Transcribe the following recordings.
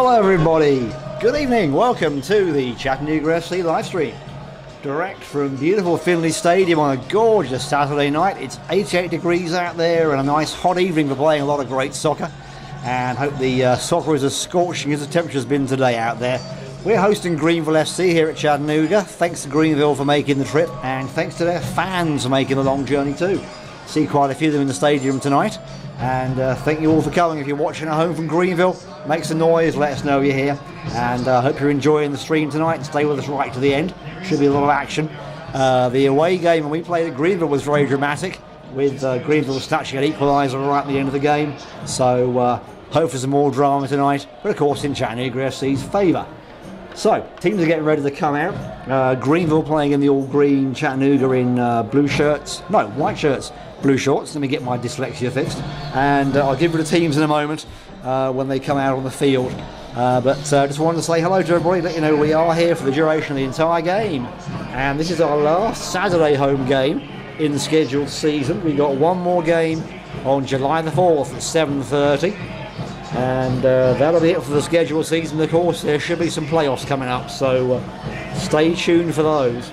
Hello everybody, good evening, welcome to the Chattanooga FC live stream. Direct from beautiful Finley Stadium on a gorgeous Saturday night. It's 88 degrees out there and a nice hot evening for playing a lot of great soccer. And hope the soccer is as scorching as the temperature's been today out there. We're hosting Greenville FC here at Chattanooga. Thanks to Greenville for making the trip, and thanks to their fans for making the long journey too. See quite a few of them in the stadium tonight. And thank you all for coming. If you're watching at home from Greenville, make some noise, let us know you're here. And I hope you're enjoying the stream tonight and stay with us right to the end. Should be a lot of action. The away game when we played at Greenville was very dramatic, with Greenville snatching an equaliser right at the end of the game. So hope for some more drama tonight, but of course in Chattanooga FC's favour. So, teams are getting ready to come out. Greenville playing in the all-green, Chattanooga in white shirts, blue shorts. Let me get my dyslexia fixed. And I'll give you the teams in a moment when they come out on the field. But just wanted to say hello to everybody, let you know we are here for the duration of the entire game. And this is our last Saturday home game in the scheduled season. We've got one more game on July the 4th at 7:30. And that'll be it for the scheduled season. Of course, there should be some playoffs coming up, so stay tuned for those.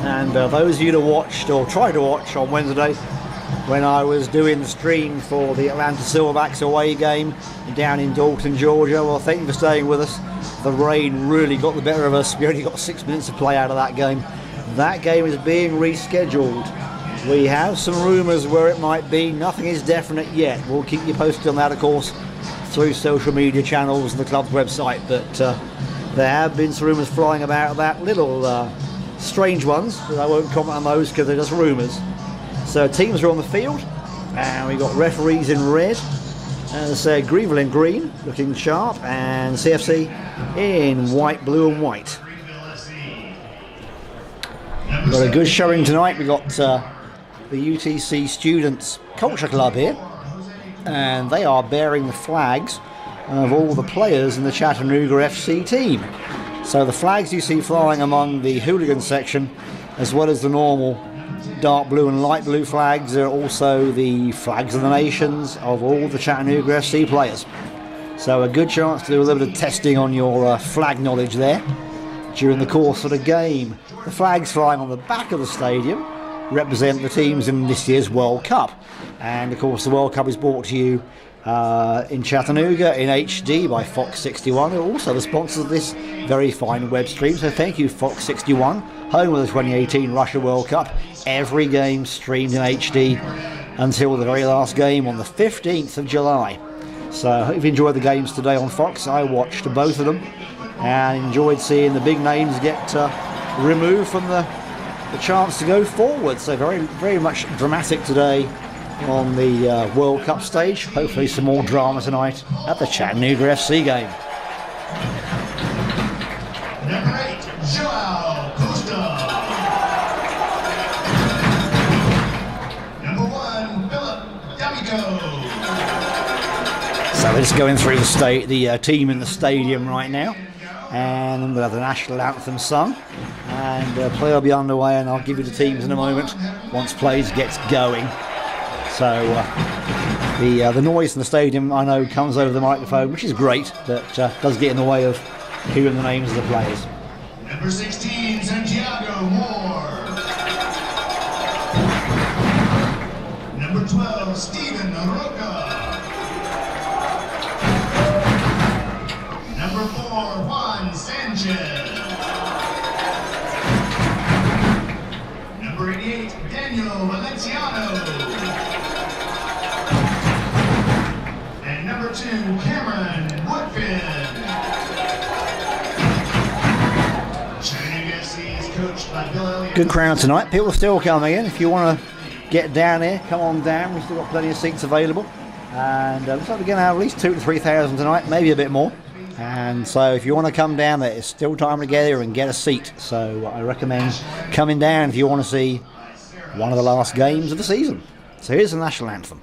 And those of you that watched or tried to watch on Wednesday when I was doing the stream for the Atlanta Silverbacks away game down in Dalton, Georgia, well, thank you for staying with us. The rain really got the better of us. We only got 6 minutes to play out of that game. That game is being rescheduled. We have some rumours where it might be. Nothing is definite yet. We'll keep you posted on that, of course, through social media channels and the club's website, but there have been some rumours flying about that, little strange ones, but I won't comment on those because they're just rumours. So teams are on the field, and we've got referees in red, as I said, Greenville in green, looking sharp, and CFC in white, blue and white. Got a good showing tonight. We've got the UTC Students Culture Club here, and they are bearing the flags of all the players in the Chattanooga FC team. So the flags you see flying among the hooligan section, as well as the normal dark blue and light blue flags, are also the flags of the nations of all the Chattanooga FC players. So a good chance to do a little bit of testing on your flag knowledge there during the course of the game. The flags flying on the back of the stadium represent the teams in this year's World Cup, and of course the World Cup is brought to you in Chattanooga in HD by Fox 61, who are also the sponsors of this very fine web stream. So thank you, Fox 61, home of the 2018 Russia World Cup. Every game streamed in HD until the very last game on the 15th of July. So I hope you enjoyed the games today on Fox. I watched both of them and enjoyed seeing the big names get removed from the chance to go forward. So very, very much dramatic today on the World Cup stage. Hopefully some more drama tonight at the Chattanooga FC game. Number 8, Joao Costa. Number 1, Philip D'Amico. So we're just going through the team in the stadium right now, and we'll have the national anthem sung, and play will be underway, and I'll give you the teams in a moment once plays gets going. So the noise in the stadium, I know, comes over the microphone, which is great, but does get in the way of hearing the names of the players. Number 16, Santiago Moore. Number 12, Steven Roca. Number 4, Juan Sanchez. Number 88, Daniel Valenciano. And number 2, Cameron Woodfin. Chattanooga FC is coached by Bill Elliott. Good crowd tonight. People are still coming in. If you want to get down here, come on down. We've still got plenty of seats available. And looks like we're going to have at least 2,000 to 3,000 tonight, maybe a bit more. And so if you want to come down there, it's still time to get here and get a seat. So I recommend coming down if you want to see one of the last games of the season. So here's the national anthem.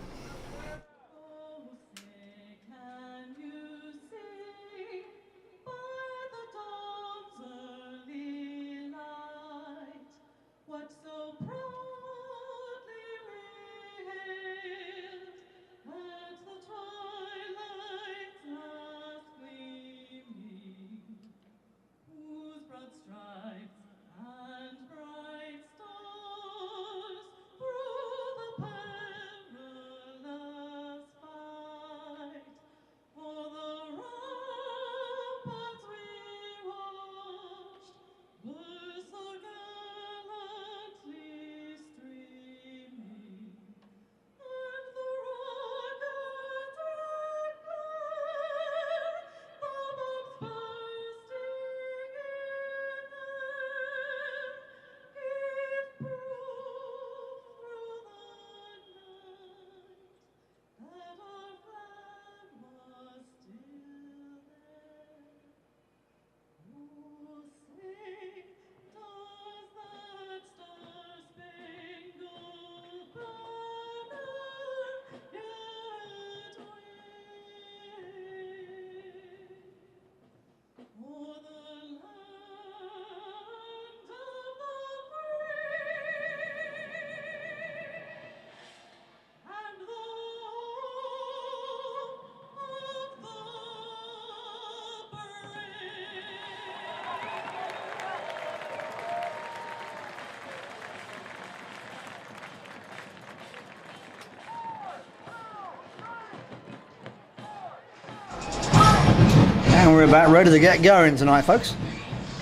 And we're about ready to get going tonight, folks.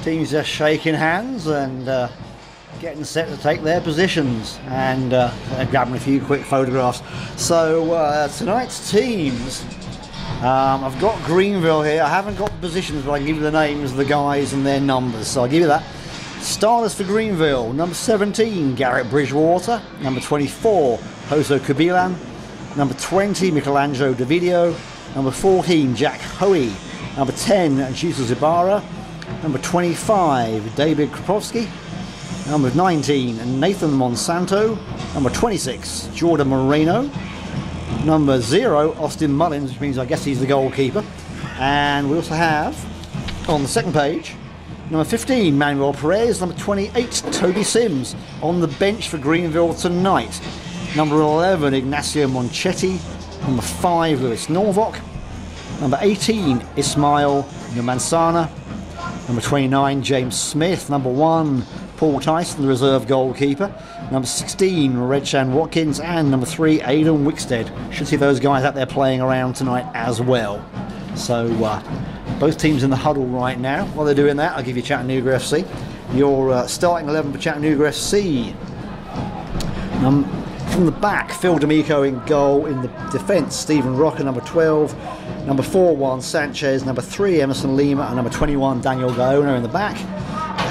Teams just shaking hands and getting set to take their positions, and grabbing a few quick photographs. So tonight's teams, I've got Greenville here. I haven't got the positions, but I can give you the names of the guys and their numbers, so I'll give you that. Starters for Greenville: number 17, Garrett Bridgewater; number 24, Hoso Kabilan; number 20, Michelangelo Davidio; number 14, Jack Hoey; number 10, Jesus Ibarra; number 25, David Kropowski; number 19, Nathan Monsanto; number 26, Jordan Moreno; number 0, Austin Mullins, which means I guess he's the goalkeeper. And we also have, on the second page, number 15, Manuel Perez; number 28, Toby Sims. On the bench for Greenville tonight, number 11, Ignacio Monchetti; number 5, Lewis Norvok; number 18, Ismail Numansana; number 29, James Smith; number 1, Paul Tyson, the reserve goalkeeper; number 16, Redshan Watkins; and number 3, Aidan Wickstead. Should see those guys out there playing around tonight as well. So both teams in the huddle right now. While they're doing that, I'll give you Chattanooga FC. Your starting 11 for Chattanooga FC. From the back, Phil D'Amico in goal. In the defence, Stephen Rocker, number 12. Number 4, Juan Sanchez. Number 3, Emerson Lima. And number 21, Daniel Gaona in the back.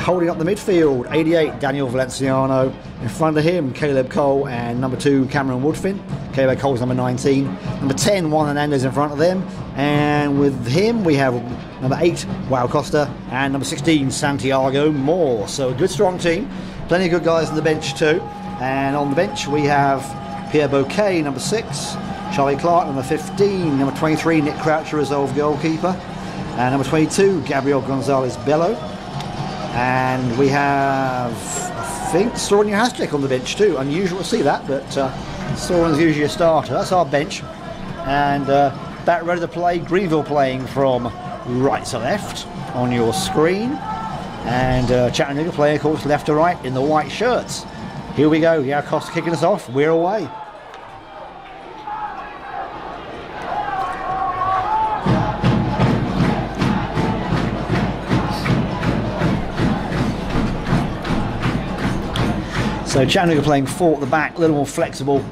Holding up the midfield, 88, Daniel Valenciano. In front of him, Caleb Cole, and number 2, Cameron Woodfin. Caleb Cole's number 19. Number 10, Juan Hernandez in front of them. And with him, we have number 8, Wow Costa, and number 16, Santiago Moore. So a good, strong team. Plenty of good guys on the bench too. And on the bench, we have Pierre Bouquet, number 6. Charlie Clark, number 15. Number 23, Nick Croucher, reserve goalkeeper. And number 22, Gabriel Gonzalez Bello. And we have, I think, Soren Johastik on the bench too. Unusual to see that, but Soren's usually a starter. That's our bench. And back ready to play. Greenville playing from right to left on your screen. And Chattanooga playing, of course, left to right in the white shirts. Here we go. Yeah, Costa kicking us off. We're away. So Chattanooga playing 4 at the back, a little more flexible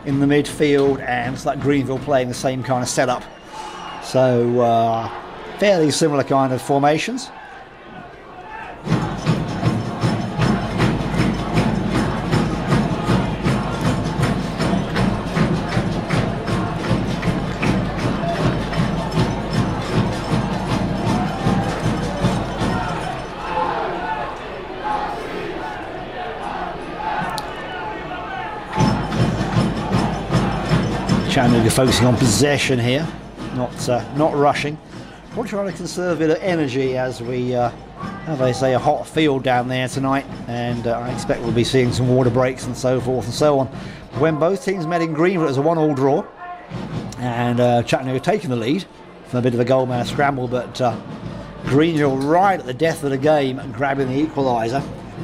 in the midfield, and it's like Greenville playing the same kind of setup. So fairly similar kind of formations. Chattanooga focusing on possession here, not rushing. We're trying to conserve a bit of energy as we have, they say, a hot field down there tonight, and I expect we'll be seeing some water breaks and so forth and so on. When both teams met in Greenville, it was a 1-1 draw, and Chattanooga taking the lead from a bit of a goalman scramble, but Greenville right at the death of the game, grabbing the equaliser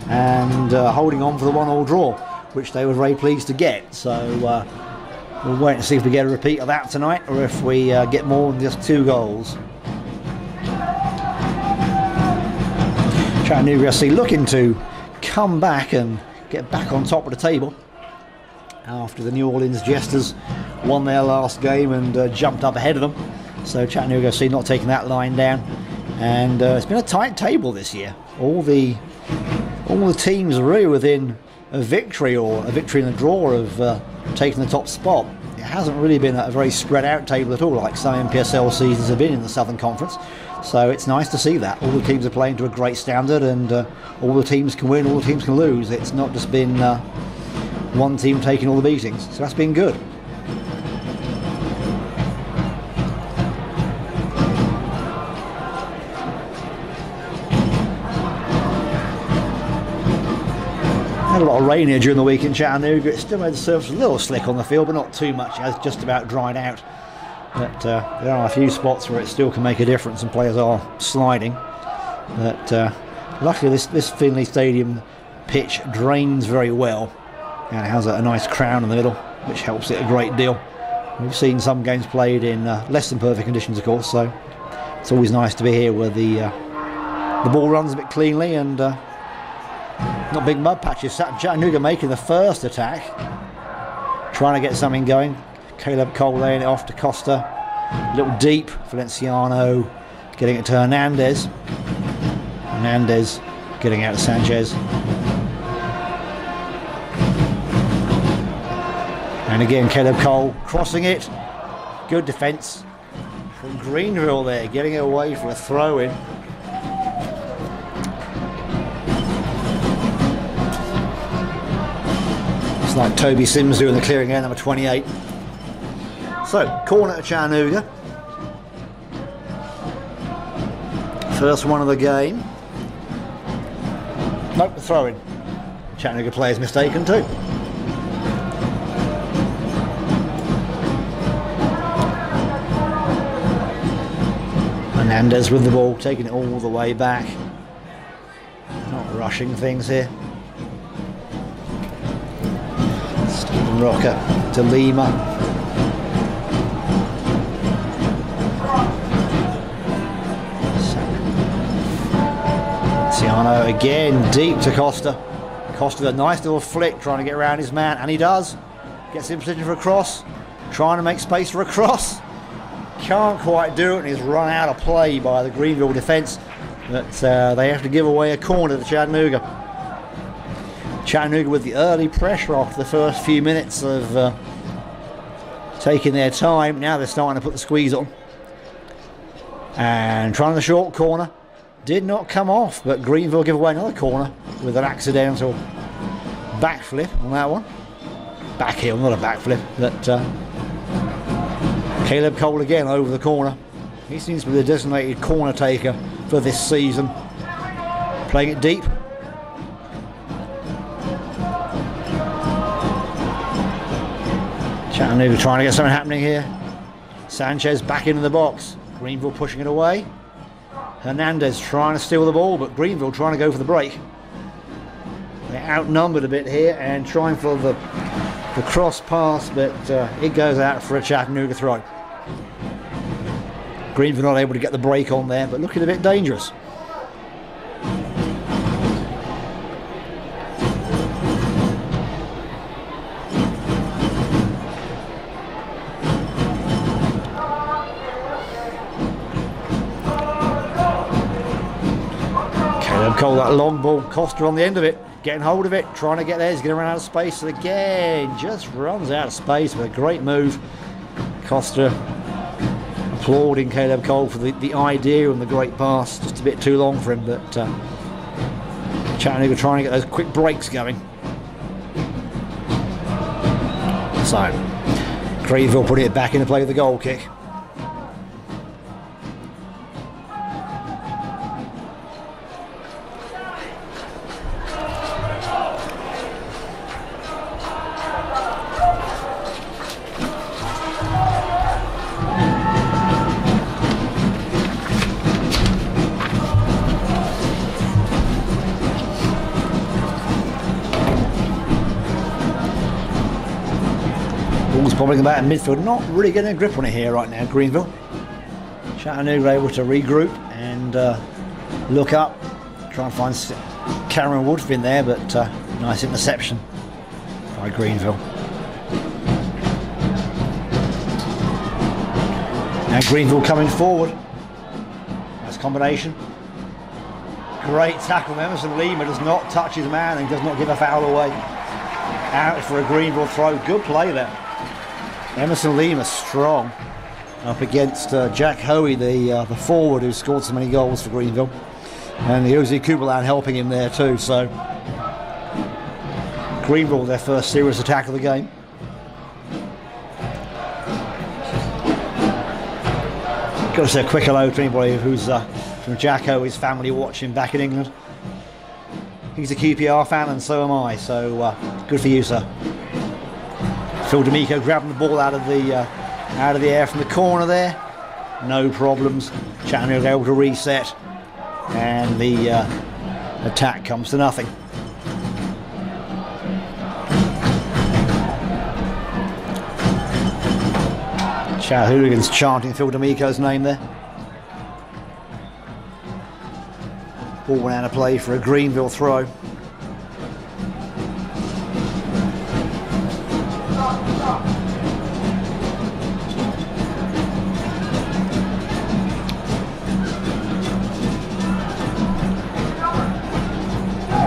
and holding on for the 1-1 draw, which they were very pleased to get. So we'll wait and see if we get a repeat of that tonight, or if we get more than just 2 goals. Chattanooga FC looking to come back and get back on top of the table after the New Orleans Jesters won their last game and jumped up ahead of them. So Chattanooga FC not taking that line down, and it's been a tight table this year. All the teams are really within a victory or a victory in a draw of taking the top spot. It hasn't really been a very spread out table at all, like some NPSL seasons have been in the Southern Conference. So it's nice to see that. All the teams are playing to a great standard, and all the teams can win, all the teams can lose. It's not just been one team taking all the beatings. So that's been good. Had a lot of rain here during the week in Chattanooga. It still made the surface a little slick on the field, but not too much. It has just about dried out. But there are a few spots where it still can make a difference and players are sliding. But luckily this Finley Stadium pitch drains very well, and it has a nice crown in the middle, which helps it a great deal. We've seen some games played in less than perfect conditions, of course, so It's always nice to be here where the ball runs a bit cleanly and not big mud patches. Chattanooga making the first attack, trying to get something going. Caleb Cole laying it off to Costa, a little deep. Valenciano getting it to Hernandez. Hernandez getting out to Sanchez. And again, Caleb Cole crossing it. Good defence from Greenville there, getting it away for a throw-in. It's like Toby Sims doing the clearing end, number 28. So, corner to Chattanooga. First one of the game. Nope, the throw-in. Chattanooga player's mistaken too. Hernandez with the ball, taking it all the way back. Not rushing things here. Stephen Rocker to Lima. Ciano again, deep to Costa. Costa with a nice little flick, trying to get around his man, and he does. Gets in position for a cross, trying to make space for a cross. Can't quite do it, and he's run out of play by the Greenville defence. But they have to give away a corner to Chattanooga. Chattanooga with the early pressure after the first few minutes of taking their time. Now they're starting to put the squeeze on. And trying the short corner. Did not come off, but Greenville give away another corner with an accidental backflip on that one. Back heel, not a backflip, but Caleb Cole again over the corner. He seems to be the designated corner taker for this season. Playing it deep. Chattanooga trying to get something happening here. Sanchez back into the box. Greenville pushing it away. Hernandez trying to steal the ball, but Greenville trying to go for the break. They're outnumbered a bit here and trying for the cross pass, but it goes out for a Chattanooga throw. Greenville not able to get the break on there, but looking a bit dangerous. Caleb Cole, that long ball, Costa on the end of it, getting hold of it, trying to get there, he's going to run out of space again, just runs out of space, but a great move. Costa applauding Caleb Cole for the idea and the great pass, just a bit too long for him, but Chattanooga trying to get those quick breaks going. So, Greenville putting it back into play with the goal kick. Bobbling about in midfield, not really getting a grip on it here right now, Greenville. Chattanooga able to regroup and look up, try and find Cameron Woodfin there, but nice interception by Greenville. Now Greenville coming forward. Nice combination. Great tackle. Emerson Lima does not touch his man and does not give a foul away. Out for a Greenville throw. Good play there. Emerson Lima strong up against Jack Hoey, the forward who scored so many goals for Greenville, and Jose Kubalan helping him there too. So Greenville, their first serious attack of the game. Got to say a quick hello to anybody who's from Jack Hoey's family watching back in England. He's a QPR fan and so am I, so good for you, sir. Phil D'Amico grabbing the ball out of the air from the corner there. No problems. Chattanooga able to reset, and the attack comes to nothing. Chattanooga's chanting Phil D'Amico's name there. Ball went out of play for a Greenville throw.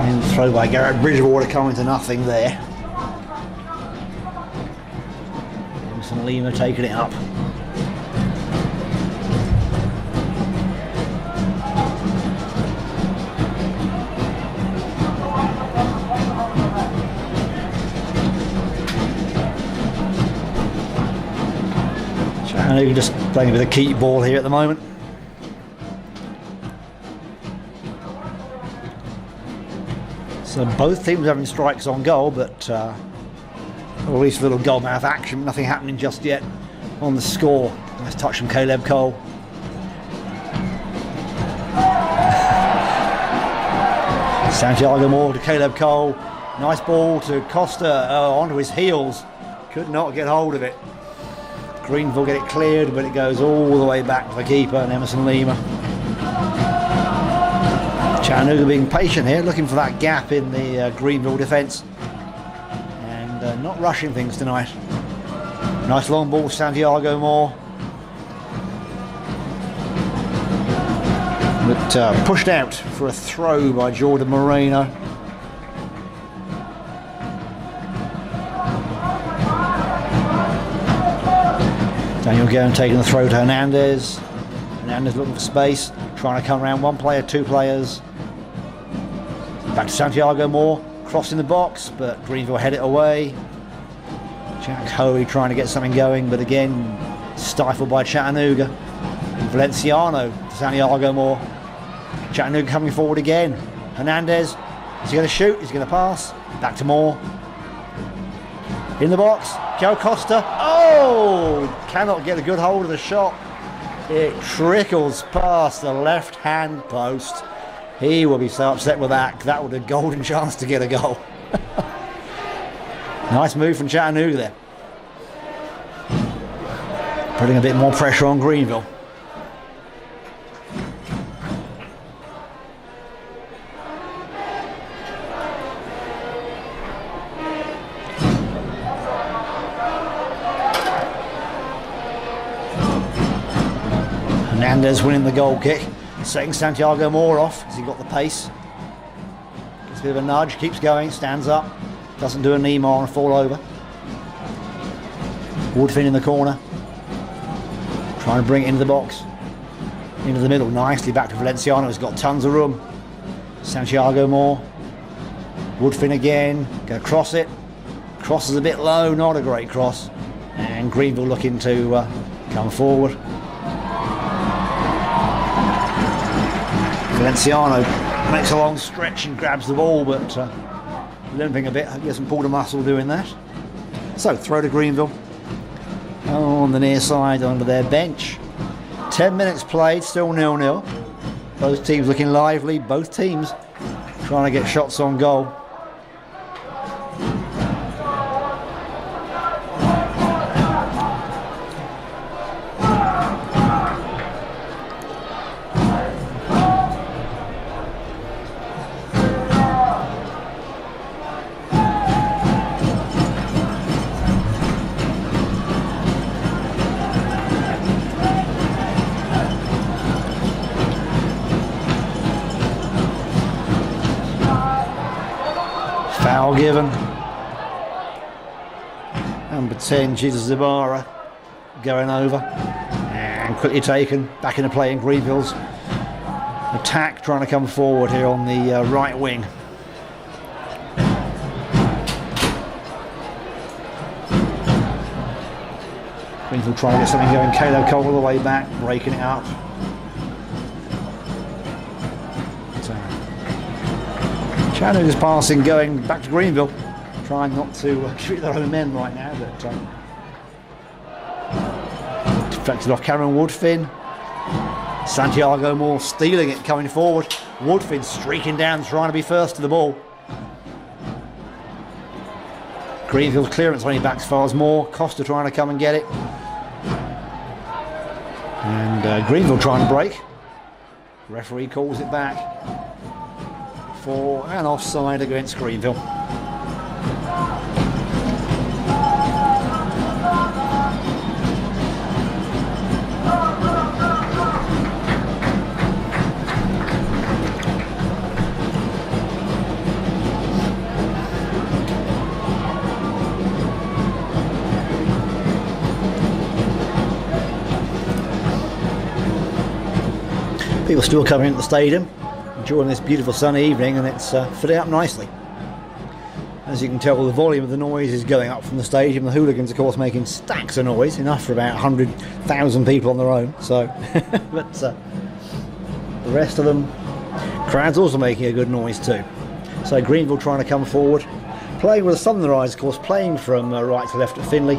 And throw by Garrett Bridgewater coming to nothing there. Emerson Lima taking it up. Chattanooga just playing with a keep ball here at the moment. So both teams having strikes on goal, but or at least a little goal mouth action. Nothing happening just yet on the score. Nice touch from Caleb Cole. Santiago Moore to Caleb Cole. Nice ball to Costa onto his heels. Could not get hold of it. Greenville get it cleared, but it goes all the way back to the keeper and Emerson Lima. Chattanooga being patient here, looking for that gap in the Greenville defence and not rushing things tonight. Nice long ball, Santiago Moore. But pushed out for a throw by Jordan Moreno. Daniel Guerin taking the throw to Hernandez. Hernandez looking for space, trying to come around one player, two players. Back to Santiago Moore, crossing the box, but Greenville head it away. Jack Hoey trying to get something going, but again stifled by Chattanooga. Valenciano to Santiago Moore. Chattanooga coming forward again. Hernandez, is he going to shoot? He's going to pass. Back to Moore. In the box, Joe Costa. Oh! Cannot get a good hold of the shot. It trickles past the left-hand post. He will be so upset with that. That was a golden chance to get a goal. Nice move from Chattanooga there. Putting a bit more pressure on Greenville. Hernandez winning the goal kick. Setting Santiago Moore off as he got the pace. Gets a bit of a nudge, keeps going, stands up. Doesn't do a Neymar and fall over. Woodfin in the corner. Trying to bring it into the box. Into the middle, nicely back to Valenciano. He's got tons of room. Santiago Moore. Woodfin again. Going to cross it. Cross is a bit low, not a great cross. And Greenville looking to come forward. Valenciano makes a long stretch and grabs the ball, but limping a bit. He hasn't pulled a muscle doing that. So throw to Greenville on the near side under their bench. 10 minutes played, still 0-0. Both teams looking lively. Both teams trying to get shots on goal. Foul given. Number 10, Jesus Zabara, going over and quickly taken back into play in Greenville's attack, trying to come forward here on the right wing. Greenville trying to get something going. Caleb Cole all the way back, breaking it up. Chattanooga's passing going back to Greenville, trying not to shoot their own men right now, but deflected off Cameron Woodfin. Santiago Moore stealing it, coming forward. Woodfin streaking down, trying to be first to the ball. Greenville's clearance only back as far as Moore. Costa trying to come and get it. And Greenville trying to break. Referee calls it back. for an offside against Greenville. People still coming into the stadium, enjoying this beautiful sunny evening, and it's filling up nicely. As you can tell, the volume of the noise is going up from the stadium. The hooligans, of course, making stacks of noise, enough for about 100,000 people on their own. So, but the rest of them, crowd's also making a good noise too. So Greenville trying to come forward, playing with the sun in their eyes, of course, playing from right to left at Finley.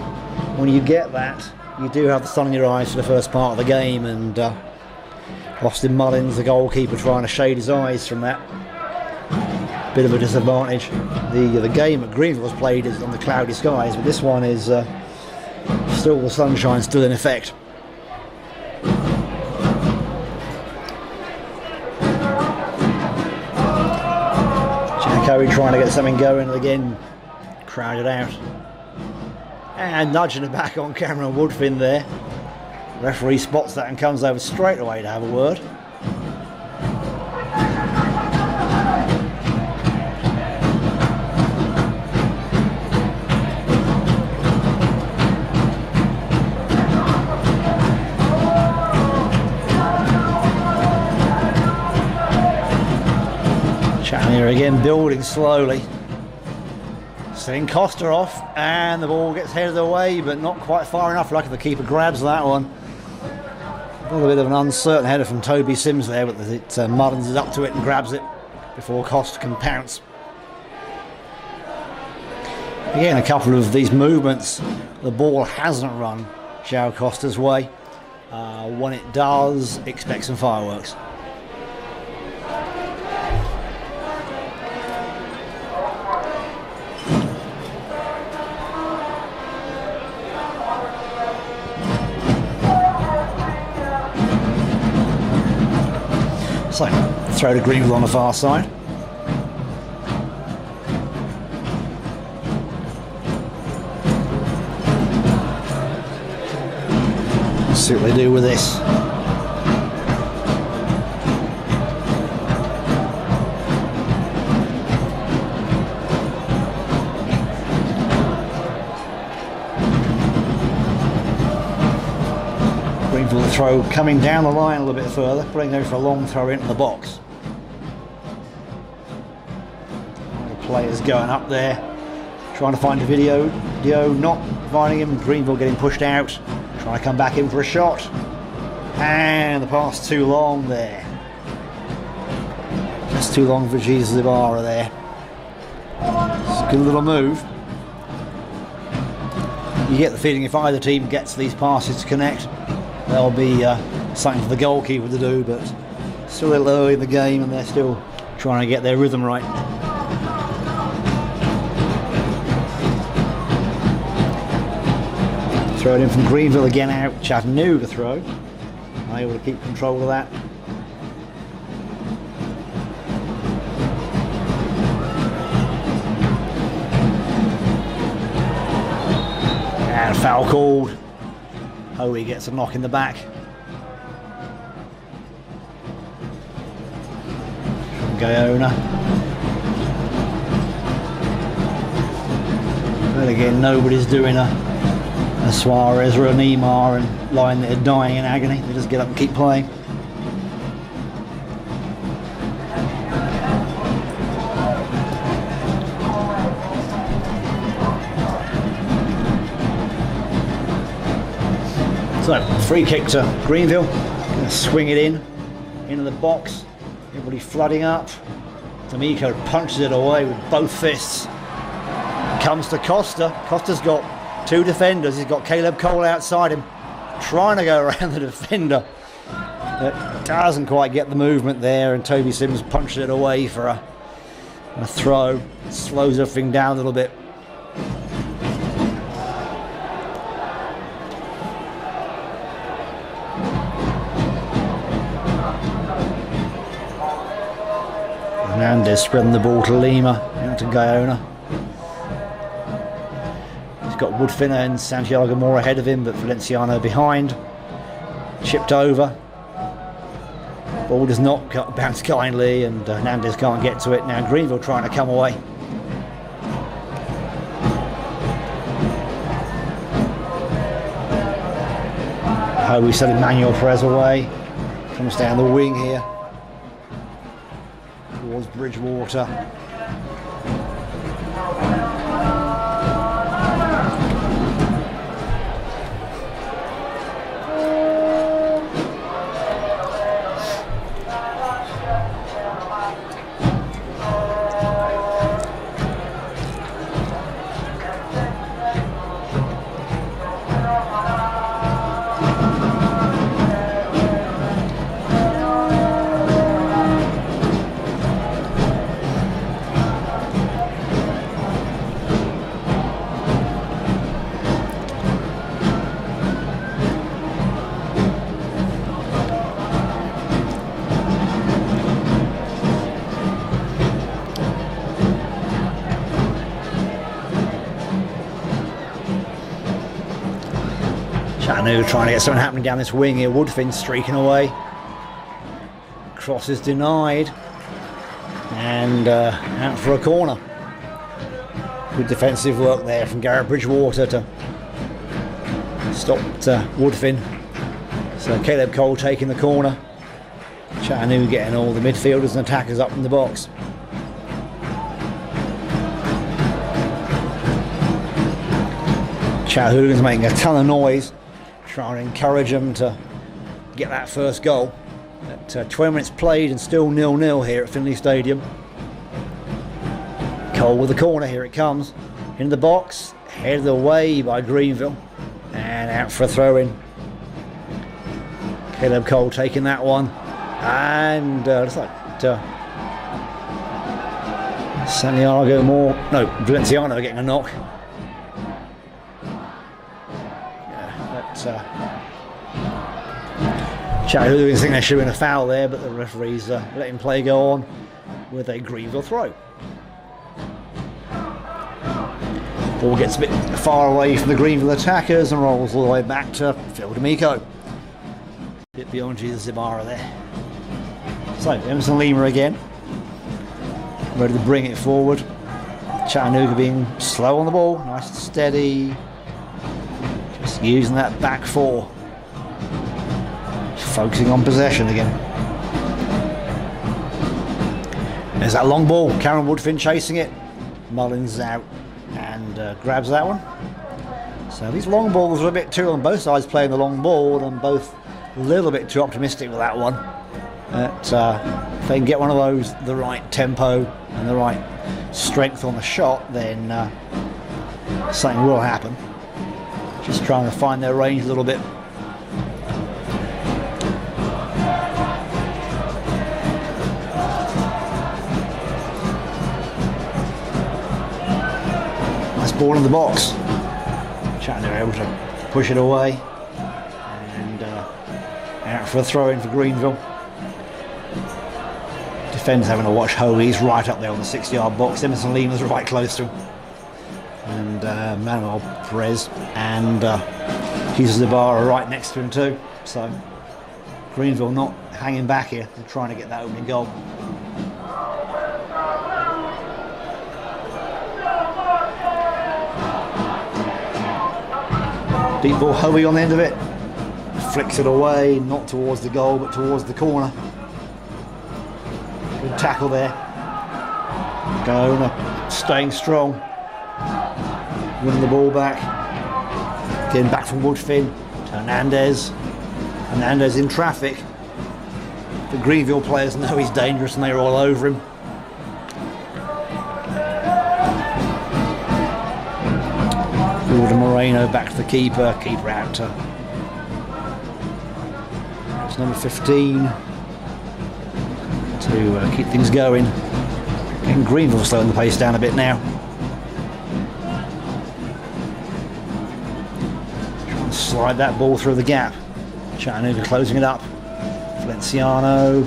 When you get that, you do have the sun in your eyes for the first part of the game, and Austin Mullins, the goalkeeper, trying to shade his eyes from that. Bit of a disadvantage. The game at Greenville was played is on the cloudy skies, but this one is still the sunshine still in effect. Curry trying to get something going, and again crowded out. And nudging it back on camera, Woodfin there. Referee spots that and comes over straight away to have a word. Chattanooga again building slowly. Setting Costa off, and the ball gets headed away, but not quite far enough. Lucky the keeper grabs that one. A little bit of an uncertain header from Toby Sims there, but Mullins is up to it and grabs it before Costa can pounce. Again, a couple of these movements, the ball hasn't run João Costa's way. When it does, expect some fireworks. So, throw to Greenville on the far side. Let's see what they do with this. Greenville throw coming down the line a little bit further, putting over for a long throw into the box. The players going up there, trying to find a video. Dio not finding him. Greenville getting pushed out, trying to come back in for a shot. And the pass too long there. Just too long for Jesus Ibarra there. It's a good little move. You get the feeling if either team gets these passes to connect, there'll be something for the goalkeeper to do, but still a little early in the game and they're still trying to get their rhythm right. Throw it in from Greenville again out, Chattanooga throw. Able to keep control of that. And foul called. Hoey gets a knock in the back. From Guyona. But again, nobody's doing a Suarez or a Neymar and lying there dying in agony. They just get up and keep playing. So, free kick to Greenville. Gonna swing it in, into the box. Everybody flooding up. D'Amico punches it away with both fists. Comes to Costa. Costa's got two defenders. He's got Caleb Cole outside him, trying to go around the defender. But doesn't quite get the movement there, and Toby Sims punches it away for a throw. Slows everything down a little bit. Now Hernandez spreading the ball to Lima, out to Guyona. He's got Woodfin and Santiago Moore ahead of him, but Valenciano behind. Chipped over. Ball does not bounce kindly, and Hernandez can't get to it. Now Greenville trying to come away. We sent Emmanuel Perez away. Comes down the wing here towards Bridgewater. Chattanooga trying to get something happening down this wing here. Woodfin streaking away. Cross is denied. And out for a corner. Good defensive work there from Garrett Bridgewater to stop Woodfin. So Caleb Cole taking the corner. Chattanooga getting all the midfielders and attackers up in the box. Chattanooga's making a ton of noise, trying to encourage them to get that first goal. At 20 minutes played and still 0-0 here at Finley Stadium. Cole with the corner, here it comes. In the box, headed away by Greenville, and out for a throw-in. Caleb Cole taking that one, and looks like Santiago Moore, no, Valenciano getting a knock. Chattanooga think there should have been a foul there, but the referees let him play go on with a Greenville throw. Ball gets a bit far away from the Greenville attackers and rolls all the way back to Phil D'Amico. Bit beyond Jesus Ibarra there. So Emerson Lima again, ready to bring it forward. Chattanooga being slow on the ball, nice and steady. Just using that back four. Focusing on possession again. There's that long ball. Karen Woodfin chasing it. Mullins out and grabs that one. So these long balls are a bit too on both sides playing the long ball, and both a little bit too optimistic with that one. But if they can get one of those the right tempo and the right strength on the shot, then something will happen. Just trying to find their range a little bit. Ball in the box. Chattanooga able to push it away, and out for a throw in for Greenville. Defenders having to watch Ho. He's right up there on the 6-yard box. Emerson Lima's right close to him, and Manuel Perez and Jesus Ibarra right next to him too. So Greenville not hanging back here. They're trying to get that opening goal. Deep ball, Hoey on the end of it. Flicks it away, not towards the goal, but towards the corner. Good tackle there. Guyona staying strong. Winning the ball back. Getting back from Woodfin to Hernandez. Hernandez in traffic. The Greenville players know he's dangerous and they're all over him. Moreno back to the keeper out to it's number 15 to keep things going. Getting Greenville slowing the pace down a bit now. Trying to slide that ball through the gap. Chattanooga closing it up. Valenciano.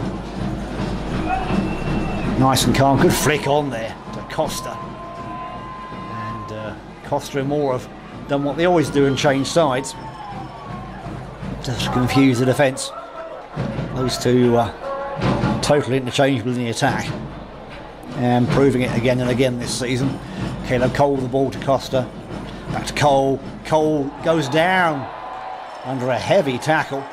Nice and calm, good flick on there to Costa. And Costa and Moore have done what they always do and change sides. Just confuse the defence. Those two totally interchangeable in the attack. And proving it again and again this season. Caleb Cole with the ball to Costa. Back to Cole. Cole goes down under a heavy tackle.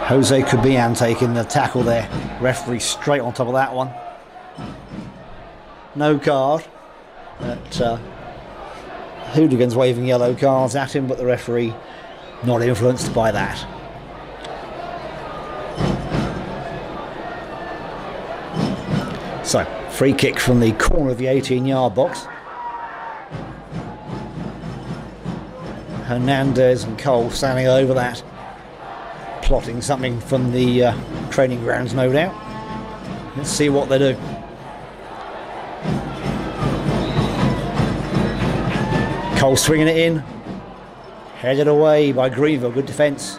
Jose Cubian taking the tackle there. Referee straight on top of that one. No card. But hooligans waving yellow cards at him, but the referee not influenced by that. So, free kick from the corner of the 18-yard box. Hernandez and Cole standing over that, plotting something from the training grounds, no doubt. Let's see what they do. Cole swinging it in, headed away by Greenville, good defence.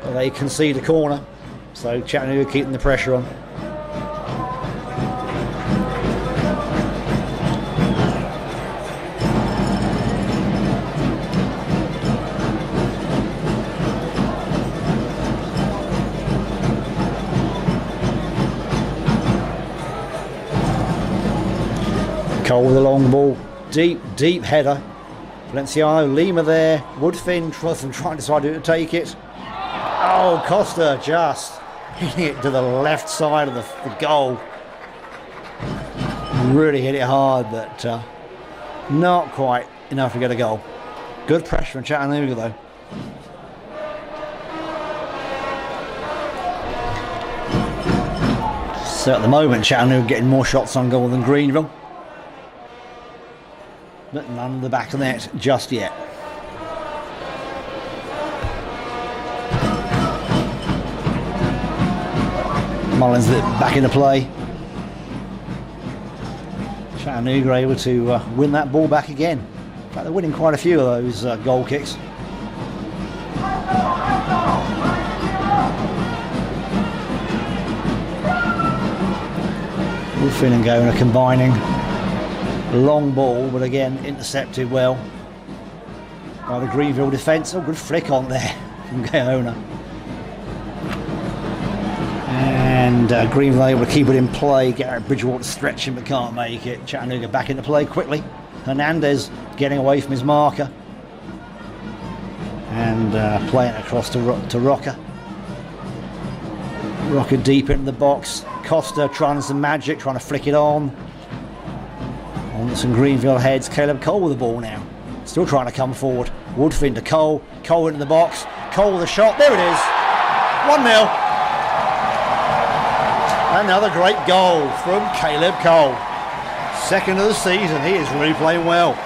But they concede a corner, so Chattanooga keeping the pressure on. Cole with a long ball, deep header. Valenciano, Lima there, Woodfin trying to decide who to take it. Oh, Costa just hitting it to the left side of the goal. Really hit it hard, but not quite enough to get a goal. Good pressure from Chattanooga though. So at the moment, Chattanooga getting more shots on goal than Greenville. But none of the back of the net just yet. Mullins back into play. Chattanooga able to win that ball back again. In fact, they're winning quite a few of those goal kicks. Woodfin and Gona combining. Long ball, but again intercepted well by the Greenville defence. Oh, good flick on there from Gaona. And Greenville able to keep it in play. Garrett Bridgewater stretching but can't make it. Chattanooga back into play quickly. Hernandez getting away from his marker. And playing across to Rocker. Rocker deep into the box. Costa trying some magic, trying to flick it on. On some Greenville heads. Caleb Cole with the ball now. Still trying to come forward. Woodfin to Cole. Cole into the box. Cole with a shot. There it is. 1-0. Another great goal from Caleb Cole. Second of the season. He is really playing well.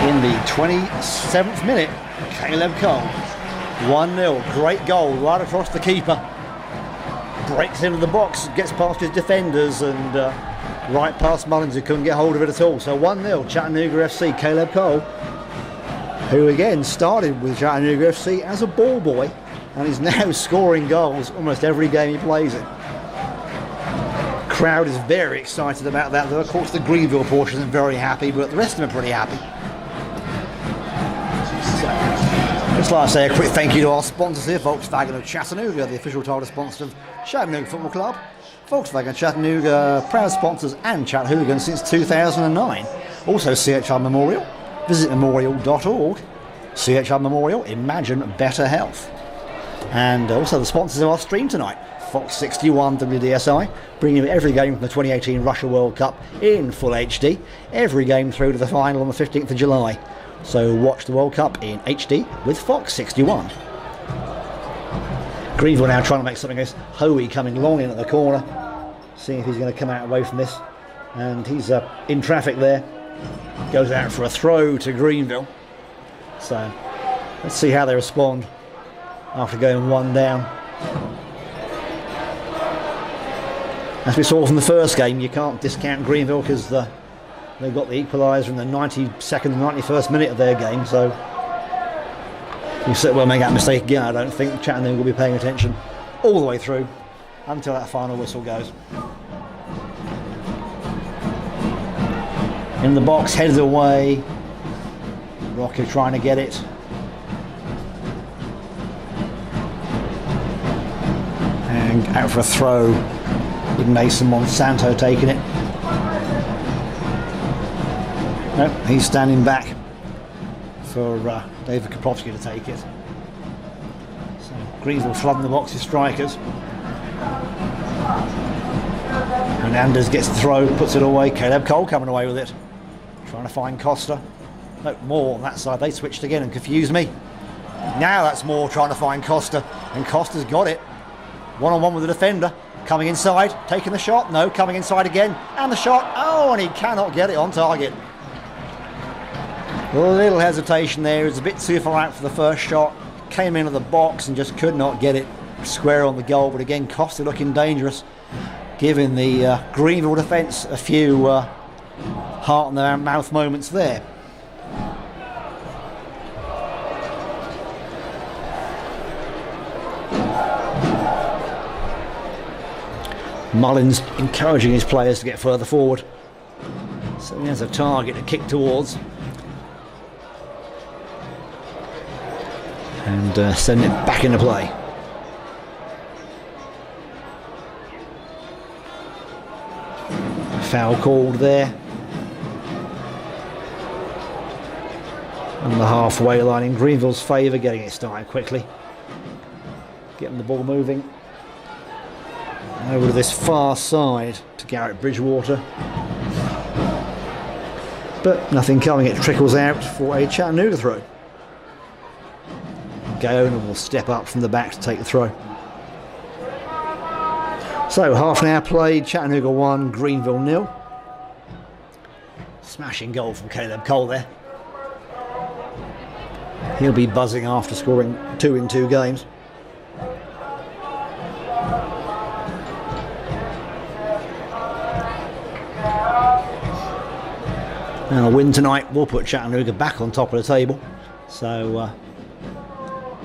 In the 27th minute, Caleb Cole, 1-0, great goal right across the keeper, breaks into the box, gets past his defenders and right past Mullins who couldn't get hold of it at all. So 1-0 Chattanooga FC, Caleb Cole, who again started with Chattanooga FC as a ball boy and is now scoring goals almost every game he plays in. Crowd is very excited about that, though of course the Greenville portion isn't very happy, but the rest of them are pretty happy. Just like to say a quick thank you to our sponsors here, Volkswagen of Chattanooga, the official title sponsor of Chattanooga Football Club. Volkswagen Chattanooga, proud sponsors and Chat Hooligans since 2009. Also CHR Memorial, visit memorial.org. CHR Memorial, imagine better health. And also the sponsors of our stream tonight, Fox 61 WDSI, bringing you every game from the 2018 Russia World Cup in full HD, every game through to the final on the 15th of July. So watch the World Cup in HD with Fox 61. Greenville now trying to make something of this. Hoey coming long in at the corner, seeing if he's going to come out away from this. And he's in traffic there. Goes out for a throw to Greenville. So let's see how they respond after going one down. As we saw from the first game, you can't discount Greenville because they got the equaliser in the 92nd and 91st minute of their game, so you certainly won't make that mistake again. I don't think Chattanooga will be paying attention all the way through until that final whistle goes. In the box, headed away. Rocker trying to get it. And out for a throw with Mason Monsanto taking it. No, he's standing back for David Koprovsky to take it. So Greenville flooding the box with strikers. Hernandez gets the throw, puts it away. Caleb Cole coming away with it. Trying to find Costa. No, more on that side. They switched again and confused me. Now that's more trying to find Costa. And Costa's got it. One-on-one with the defender. Coming inside, taking the shot. No, coming inside again. And the shot. Oh, and he cannot get it on target. A little hesitation there. It was a bit too far out for the first shot. Came into the box and just could not get it square on the goal. But again, Costa looking dangerous, giving the Greenville defence a few heart in their mouth moments there. Mullins encouraging his players to get further forward. So he has a target to kick towards. And send it back into play. Foul called there. On the halfway line in Greenville's favour, getting it started quickly. Getting the ball moving. Over to this far side to Garrett Bridgewater. But nothing coming, it trickles out for a Chattanooga throw. Gaona will step up from the back to take the throw. So half an hour played, Chattanooga 1, Greenville 0. Smashing goal from Caleb Cole there. He'll be buzzing after scoring 2 in 2 games. And a win tonight will put Chattanooga back on top of the table. So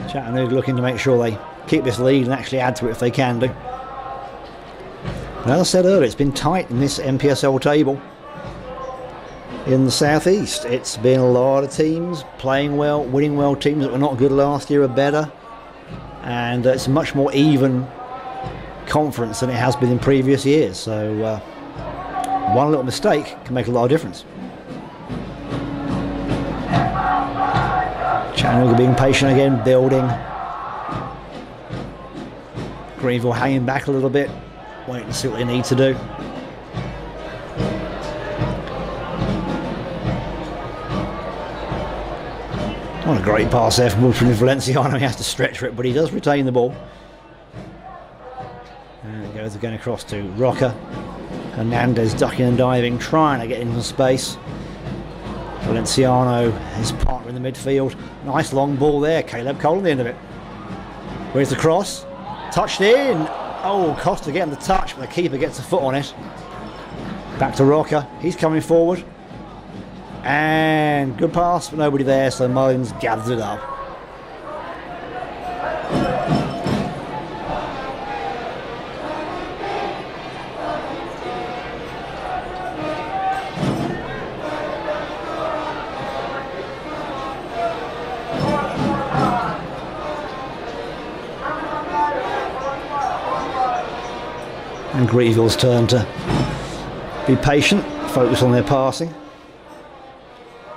Chattanooga looking to make sure they keep this lead and actually add to it if they can do. But as I said earlier, it's been tight in this MPSL table. In the southeast, it's been a lot of teams playing well, winning well. Teams that were not good last year are better. And it's a much more even conference than it has been in previous years. So one little mistake can make a lot of difference. Chattanooga being patient again, building. Greenville hanging back a little bit, waiting to see what they need to do. What a great pass there from Valenciano. He has to stretch for it, but he does retain the ball. And it goes again across to Rocker. Hernandez ducking and diving, trying to get into space. Valenciano, his partner in the midfield. Nice long ball there. Caleb Cole on the end of it. Where's the cross? Touched in. Oh, Costa getting the touch, but the keeper gets a foot on it. Back to Rocker. He's coming forward. And good pass, but nobody there, so Mullins gathers it up. And Greenville's turn to be patient, focus on their passing.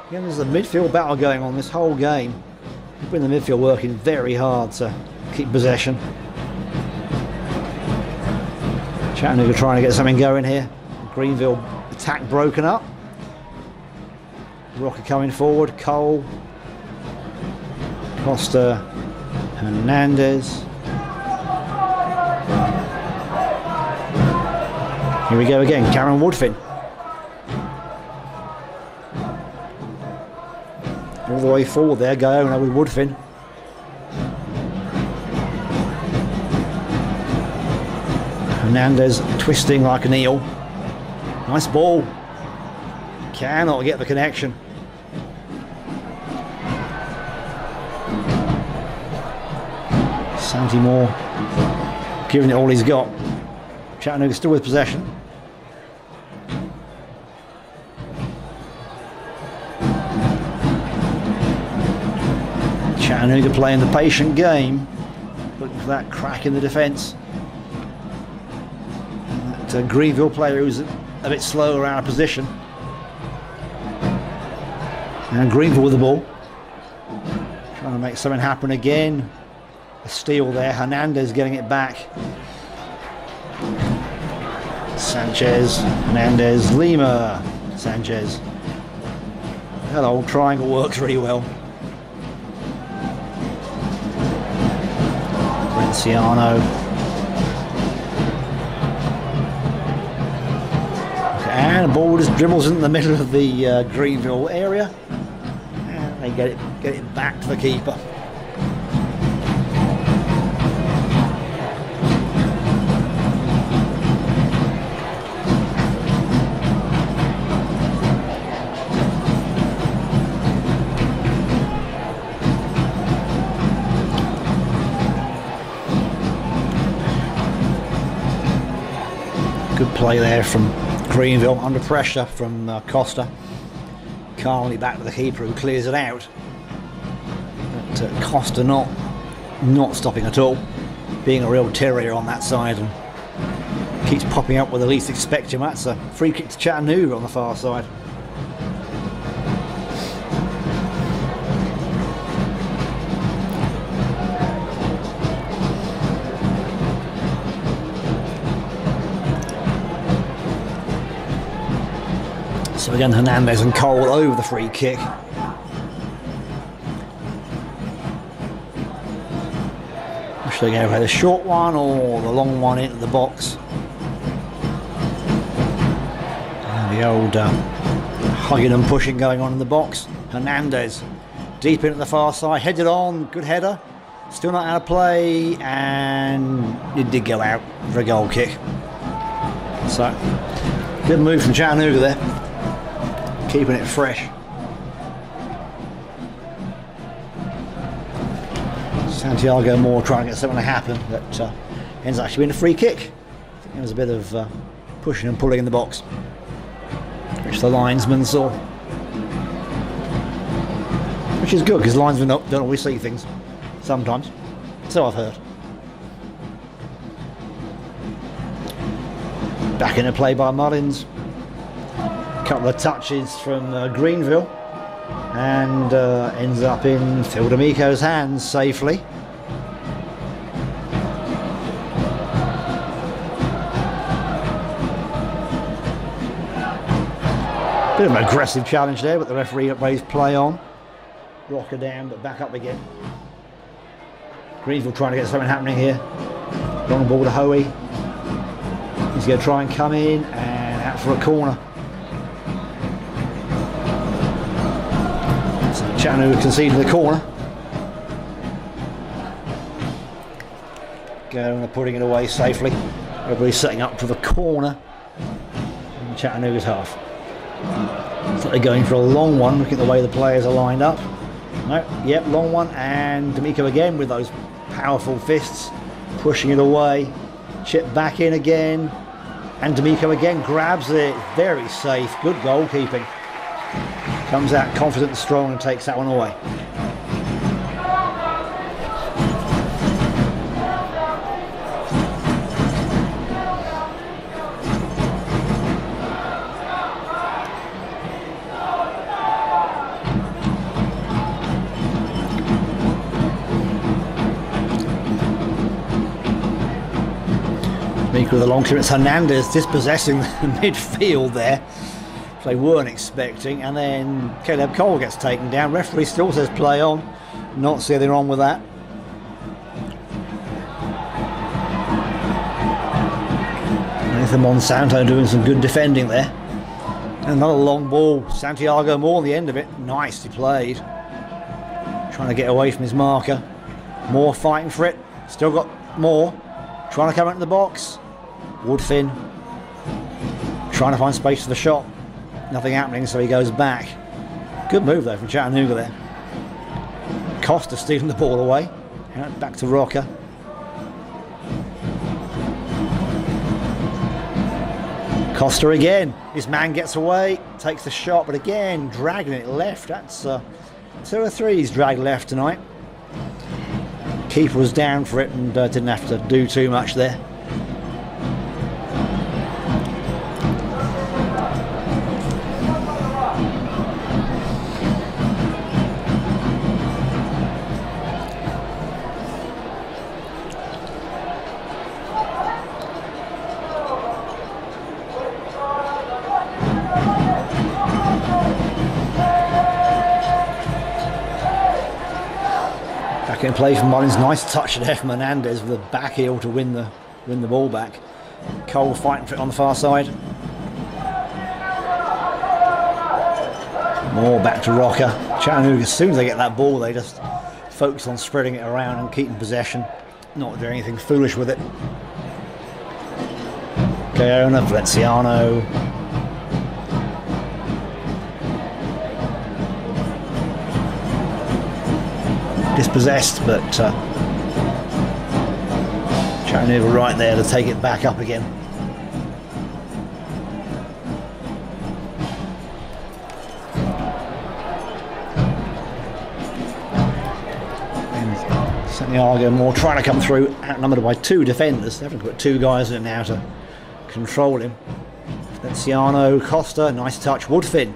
Again, there's a midfield battle going on this whole game. People in the midfield working very hard to keep possession. Chattanooga trying to get something going here. Greenville attack broken up. Rocker coming forward. Cole. Costa. Hernandez. Here we go again, Cameron Woodfin. All the way forward there, Gaona with Woodfin. Hernandez twisting like an eel. Nice ball. Cannot get the connection. Santi Moore giving it all he's got. Chattanooga still with possession. Chattanooga playing the patient game, looking for that crack in the defence. That Greenville player who's a bit slower out of position. And Greenville with the ball, trying to make something happen again. A steal there. Hernandez getting it back. Sanchez, Hernandez, Lima, Sanchez. That old triangle works really well. Ciano. And the ball just dribbles into the middle of the Greenville area, and they get it back to the keeper. Good play there from Greenville, under pressure from Costa. Calmly back to the keeper who clears it out. But Costa not stopping at all, being a real terrier on that side, and keeps popping up where the least expect him. That's a free kick to Chattanooga on the far side. So again, Hernandez and Cole over the free kick. Should they go for the short one or the long one into the box? And the old hugging and pushing going on in the box. Hernandez deep into the far side, headed on, good header. Still not out of play, and it did go out for a goal kick. So, good move from Chattanooga there. Keeping it fresh. Santiago Moore trying to get something to happen, that ends up actually being a free kick. I think there was a bit of pushing and pulling in the box, which the linesman saw. Which is good, because linesmen don't always see things, sometimes. So I've heard. Back into play by Mullins. Couple of touches from Greenville, and ends up in Phil D'Amico's hands safely. Bit of an aggressive challenge there, but the referee plays play on. Rocker down, but back up again. Greenville trying to get something happening here. Long ball to Hoey. He's going to try and come in and out for a corner. Chattanooga conceding the corner. Going and putting it away safely. Everybody's setting up for the corner in Chattanooga's half. So they're going for a long one, looking at the way the players are lined up. No, yep, long one, and D'Amico again with those powerful fists, pushing it away. Chip back in again, and D'Amico again grabs it. Very safe, good goalkeeping. Comes out confident and strong and takes that one away. With a long clearance, Hernandez dispossessing the midfield there. They weren't expecting, and then Caleb Cole gets taken down. Referee still says play on. Not see anything wrong with that. Nathan Monsanto doing some good defending there. And another long ball. Santiago Moore on the end of it. Nicely played. Trying to get away from his marker. Moore fighting for it. Still got Moore. Trying to come into the box. Woodfin trying to find space for the shot. Nothing happening, so he goes back. Good move though from Chattanooga there. Costa stealing the ball away. Back to Rocker. Costa again. His man gets away, takes the shot, but again dragging it left. That's 2 or 3 he's dragged left tonight. Keeper was down for it and didn't have to do too much there. Back in play from Mullins. Nice touch there from Hernandez with a back heel to win the ball back. Cole fighting for it on the far side. More back to Rocker. Chattanooga, as soon as they get that ball, they just focus on spreading it around and keeping possession, not doing anything foolish with it. Gaona, Valenciano. Dispossessed, but Chattanooga right there to take it back up again. And Santiago Moore trying to come through, outnumbered by 2 defenders. They're having to put 2 guys in now to control him. Valenciano, Costa, nice touch. Woodfin,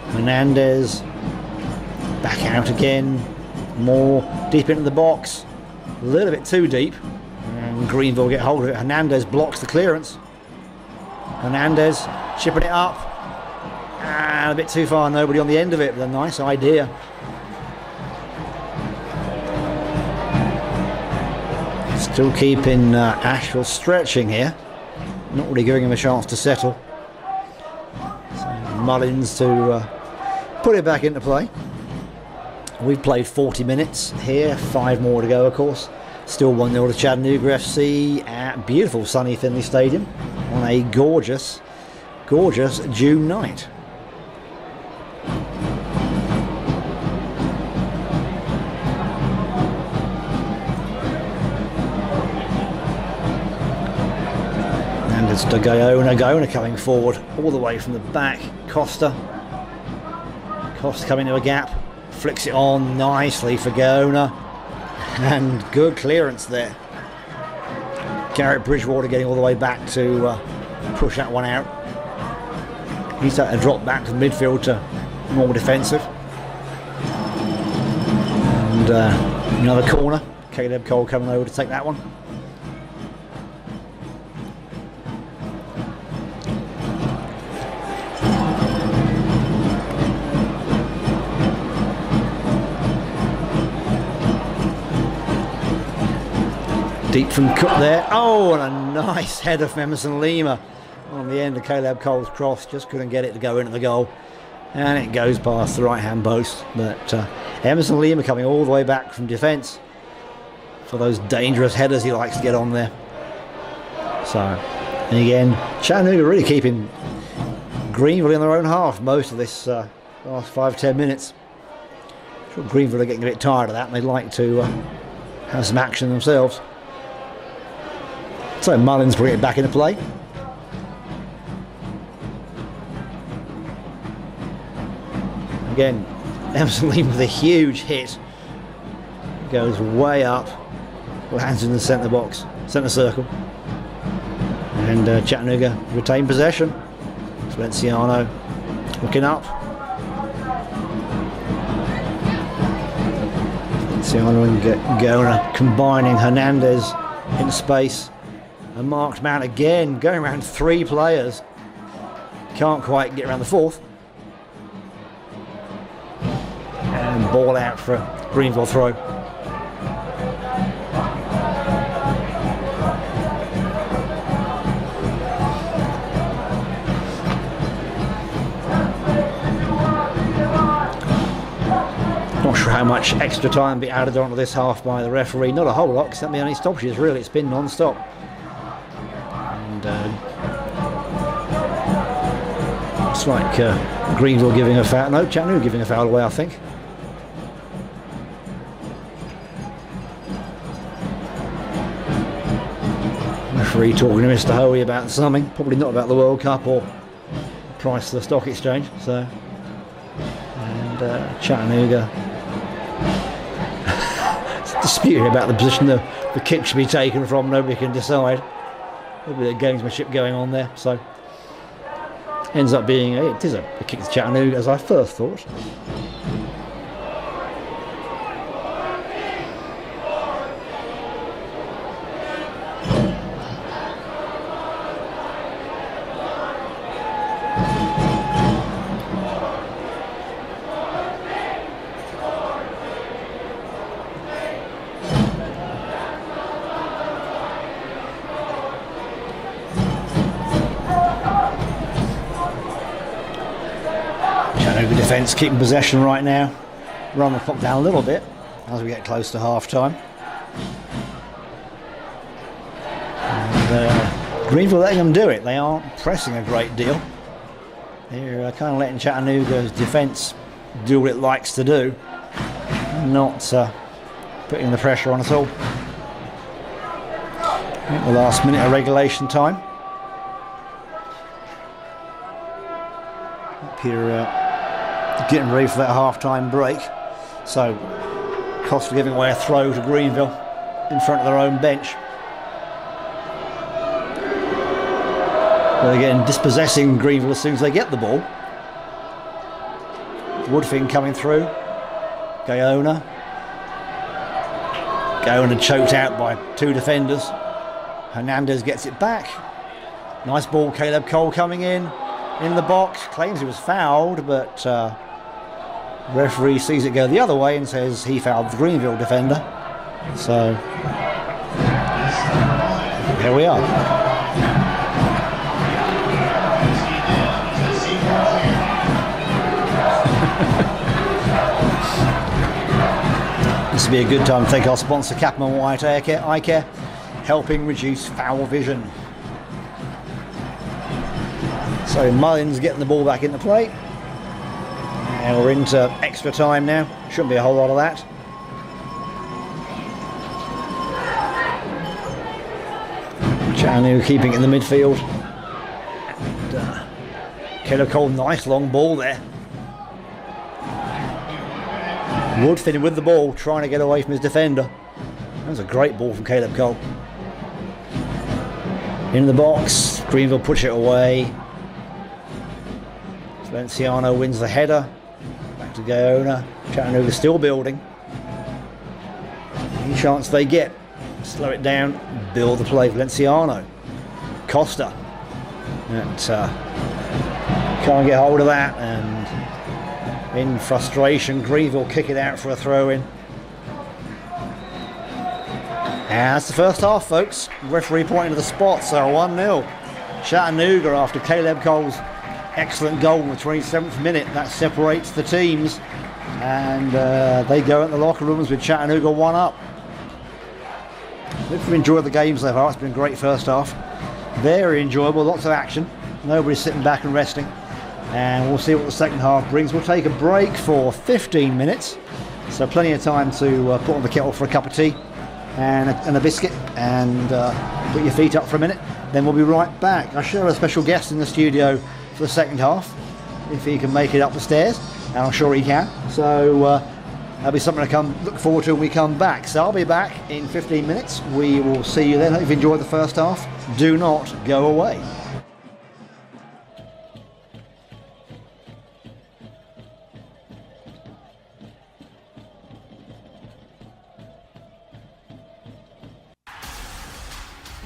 Hernandez. Back out again, more deep into the box, a little bit too deep, and Greenville get hold of it. Hernandez blocks the clearance. Hernandez chipping it up, and a bit too far, nobody on the end of it, but a nice idea. Still keeping Asheville stretching here, not really giving him a chance to settle. So Mullins to put it back into play. We've played 40 minutes here, 5 more to go of course. Still 1-0 to Chattanooga FC at beautiful sunny Finley Stadium on a gorgeous, gorgeous June night. And it's to Gaona coming forward all the way from the back. Costa coming to a gap. Flicks it on nicely for Gaona, and good clearance there. Garrett Bridgewater getting all the way back to push that one out. He's had to drop back to the midfield to more defensive. And another corner. Caleb Cole coming over to take that one. Deep from Cook there. Oh, and a nice header from Emerson Lima on the end of Caleb Cole's cross. Just couldn't get it to go into the goal. And it goes past the right-hand post. But Emerson Lima coming all the way back from defence for those dangerous headers he likes to get on there. So, and again, Chattanooga really keeping Greenville in their own half most of this last 5-10 minutes. I'm sure Greenville are getting a bit tired of that and they'd like to have some action themselves. So Mullins bring it back into play. Again, Emerson Lima with a huge hit. Goes way up, lands in the centre box, centre circle. And Chattanooga retain possession. Valenciano looking up. Valenciano and Gaona combining. Hernandez in space. A marked man again, going around 3 players. Can't quite get around the 4th. And ball out for a Greenville throw. Not sure how much extra time be added onto this half by the referee. Not a whole lot, because that only stoppages really. It's been non-stop. And it's like Greenville giving a foul. No, Chattanooga giving a foul away, I think. Referee talking to Mr. Hoey about something, probably not about the World Cup or the price of the stock exchange. So, and Chattanooga disputing about the position the kick should be taken from. Nobody can decide. There'll be a gamesmanship going on there. So, ends up being it is a kick to Chattanooga, as I first thought. Defence keeping possession right now, run the clock down a little bit as we get close to half time. And Greenville letting them do it. They aren't pressing a great deal. They're kind of letting Chattanooga's defence do what it likes to do, not putting the pressure on us all. The last minute of regulation time. Up here getting ready for that half-time break. So Costa giving away a throw to Greenville in front of their own bench. Well, again, dispossessing Greenville as soon as they get the ball. Woodfin coming through. Gaona choked out by two defenders. Hernandez gets it back. Nice ball, Caleb Cole coming in the box. Claims he was fouled, but referee sees it go the other way and says he fouled the Greenville defender. So here we are. This would be a good time to thank our sponsor, Capman White Eye Care, helping reduce foul vision. So Mullins getting the ball back into play. And we're into extra time now. Shouldn't be a whole lot of that. Chattanooga keeping it in the midfield. And, Caleb Cole, nice long ball there. Woodfin with the ball, trying to get away from his defender. That was a great ball from Caleb Cole. In the box, Greenville push it away. Valenciano wins the header. Back to Gaona. Chattanooga still building. Any chance they get, slow it down, build the play. Valenciano. Costa. And, can't get hold of that, and in frustration, Greenville kick it out for a throw-in. And that's the first half, folks. Referee pointing to the spot, so 1-0. Chattanooga after Caleb Cole's excellent goal in the 27th minute. That separates the teams, and they go in the locker rooms with Chattanooga 1 up. Hope you've enjoyed the game so far. It's been a great first half. Very enjoyable, lots of action. Nobody's sitting back and resting. And we'll see what the second half brings. We'll take a break for 15 minutes. So plenty of time to put on the kettle for a cup of tea and a biscuit, and put your feet up for a minute. Then we'll be right back. I should have a special guest in the studio for the second half, if he can make it up the stairs, and I'm sure he can. So that'll be something to look forward to when we come back. So I'll be back in 15 minutes. We will see you then. Hope you've enjoyed the first half. Do not go away.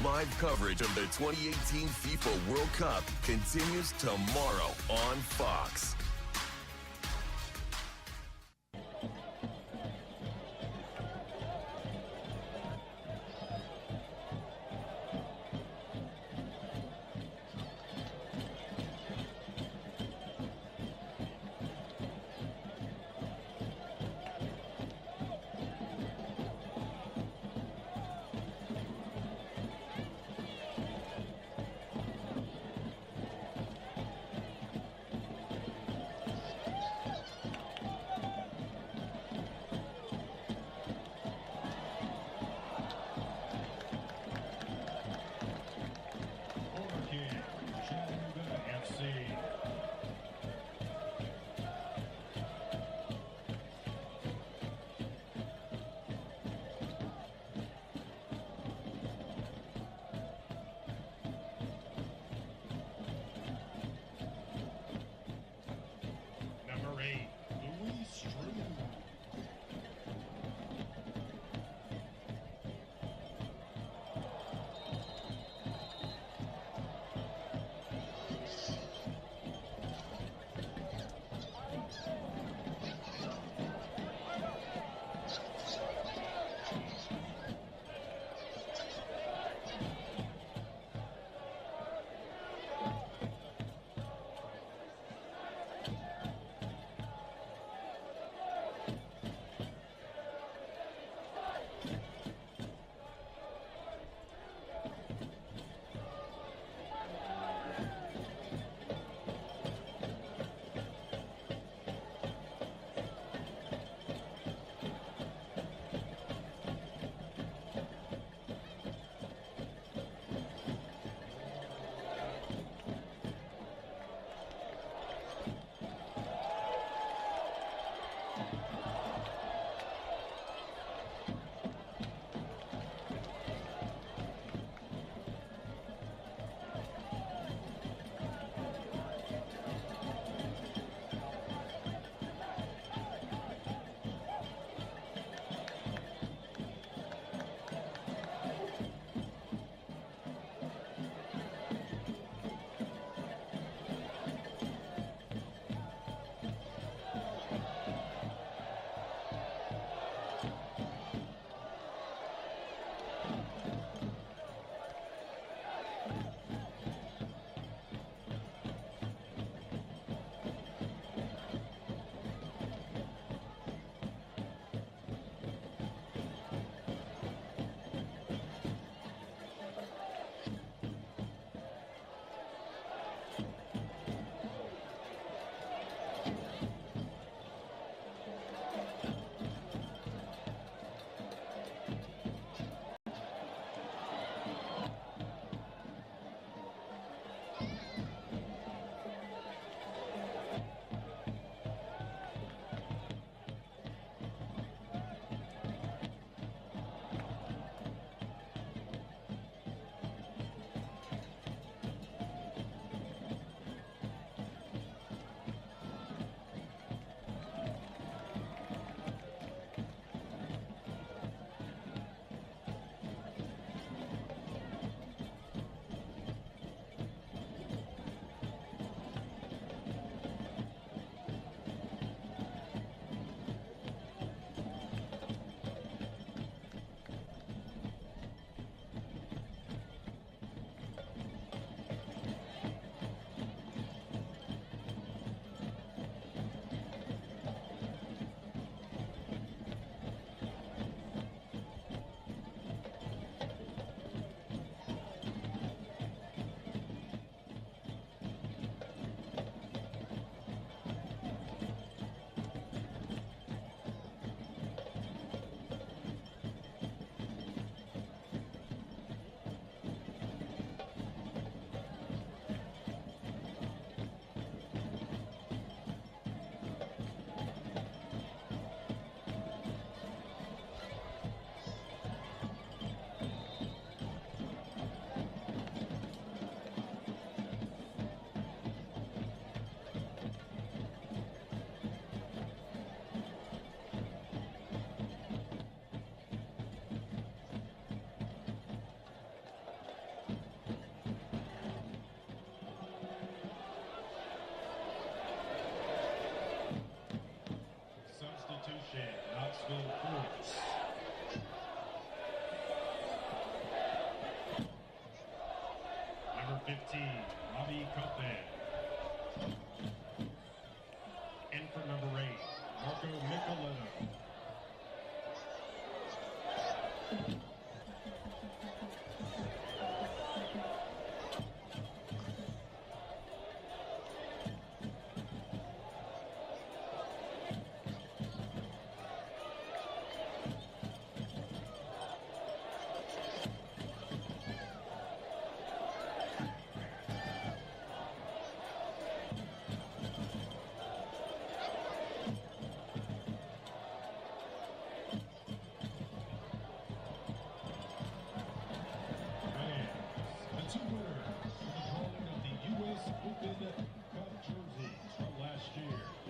Live coverage of the 2018 FIFA World Cup continues tomorrow on Fox. points. Number 15, Robbie Copeland. And for number 8, Marco Micheletto.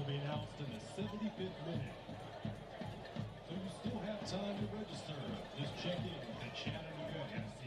Announced in the 75th minute. So you still have time to register. Just check in with the Chattanooga FC.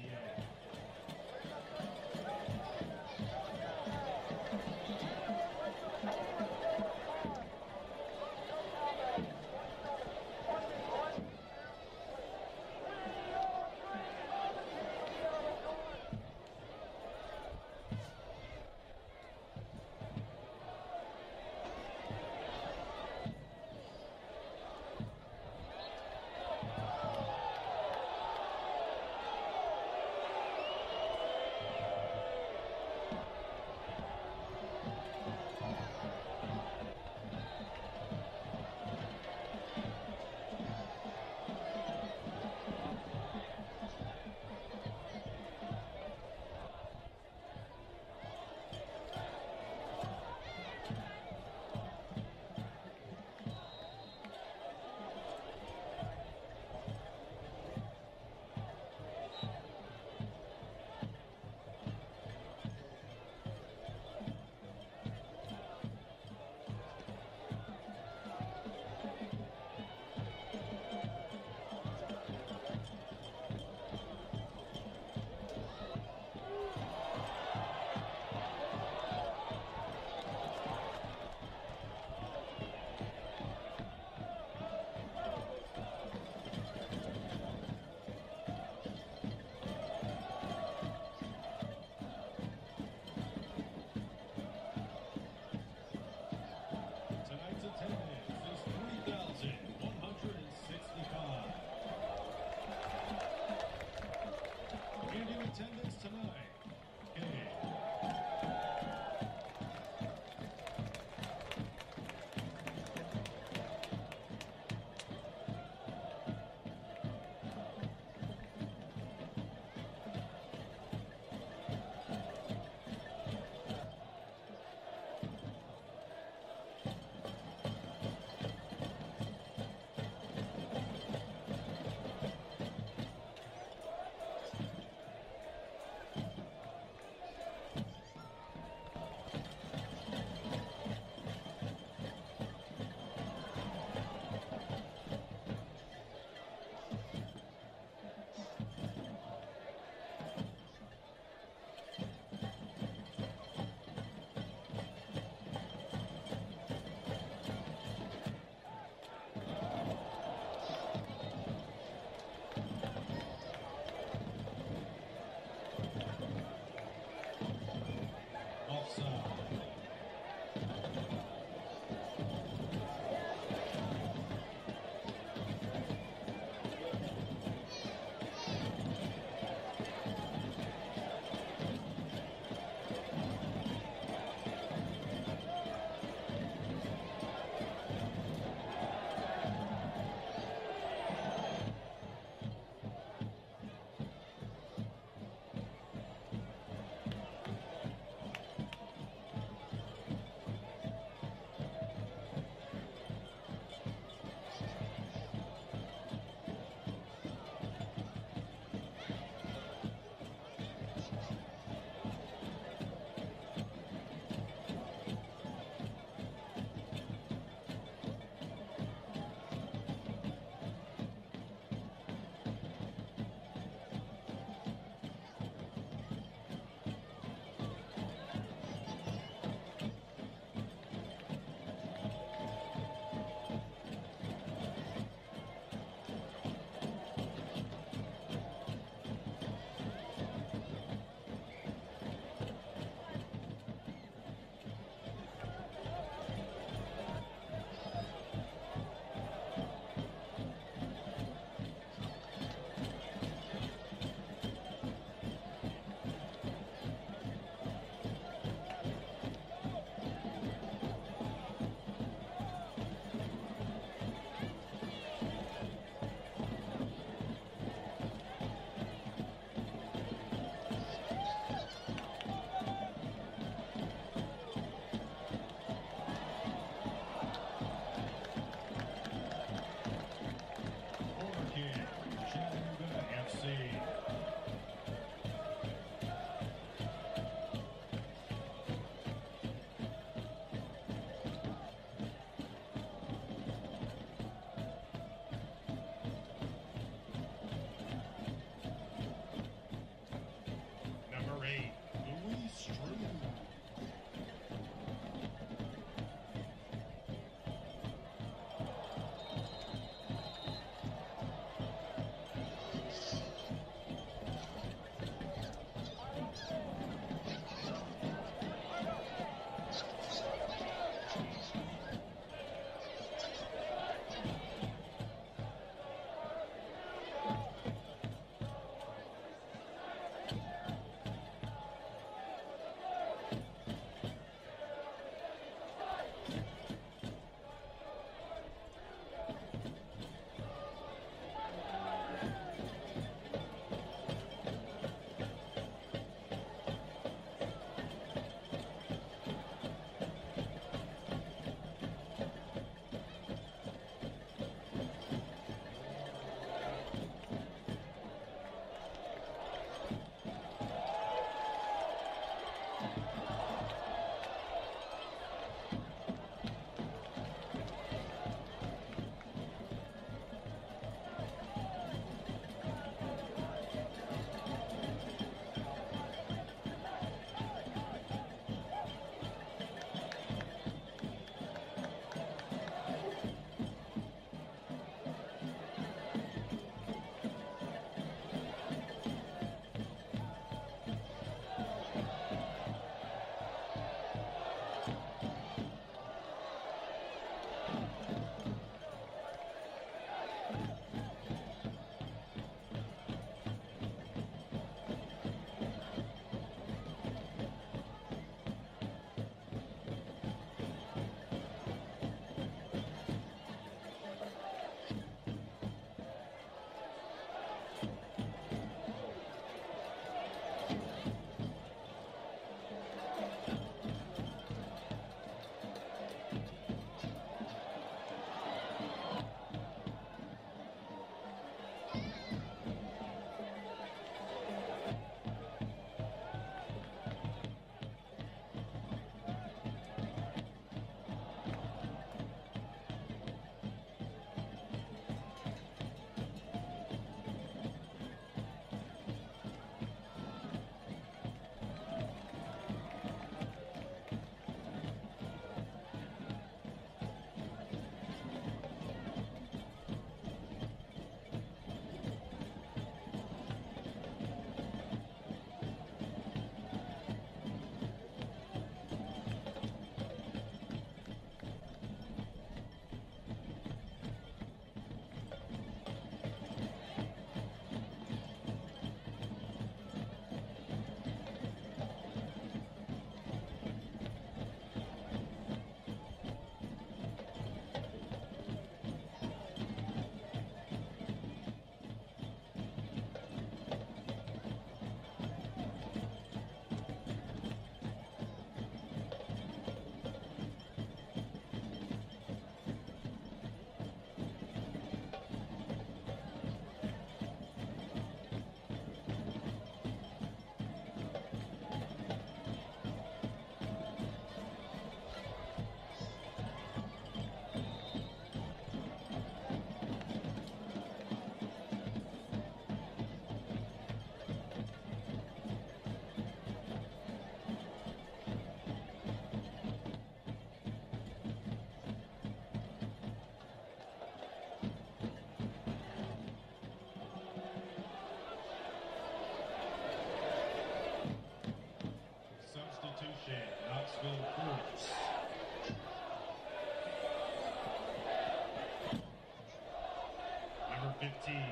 18,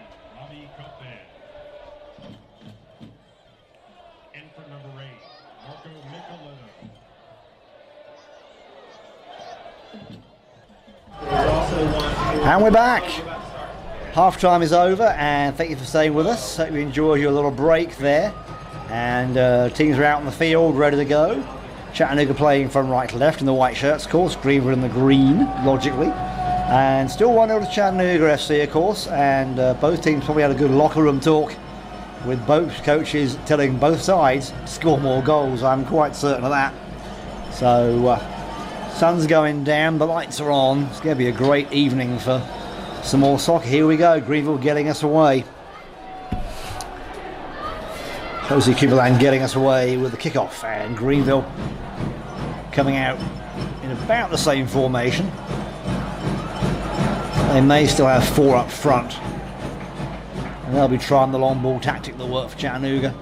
Robbie Copan. And for number 8, Marco Micheletto. And we're back. Half time is over, and thank you for staying with us. Hope you enjoyed your little break there. And teams are out on the field, ready to go. Chattanooga playing from right to left in the white shirts, of course. Greenville in the green, logically. And still 1-0 to Chattanooga FC, of course. And both teams probably had a good locker room talk, with both coaches telling both sides to score more goals. I'm quite certain of that. So, sun's going down, the lights are on. It's going to be a great evening for some more soccer. Here we go, Greenville getting us away. Jose Kubalan getting us away with the kickoff, and Greenville coming out in about the same formation. They may still have 4 up front, and they'll be trying the long ball tactic that worked for Chattanooga.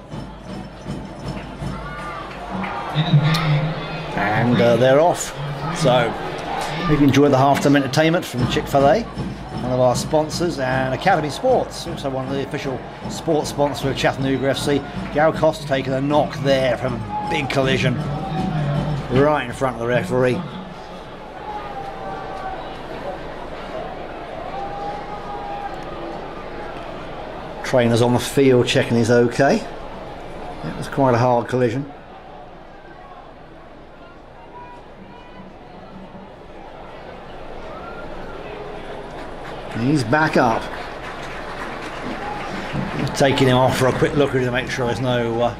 And they're off. So, hope you enjoyed the halftime entertainment from Chick-fil-A, one of our sponsors, and Academy Sports, also one of the official sports sponsors of Chattanooga FC. Gal Costa taking a knock there from a big collision right in front of the referee. Trainer's on the field checking he's okay. It was quite a hard collision. He's back up. Taking him off for a quick look to make sure there's no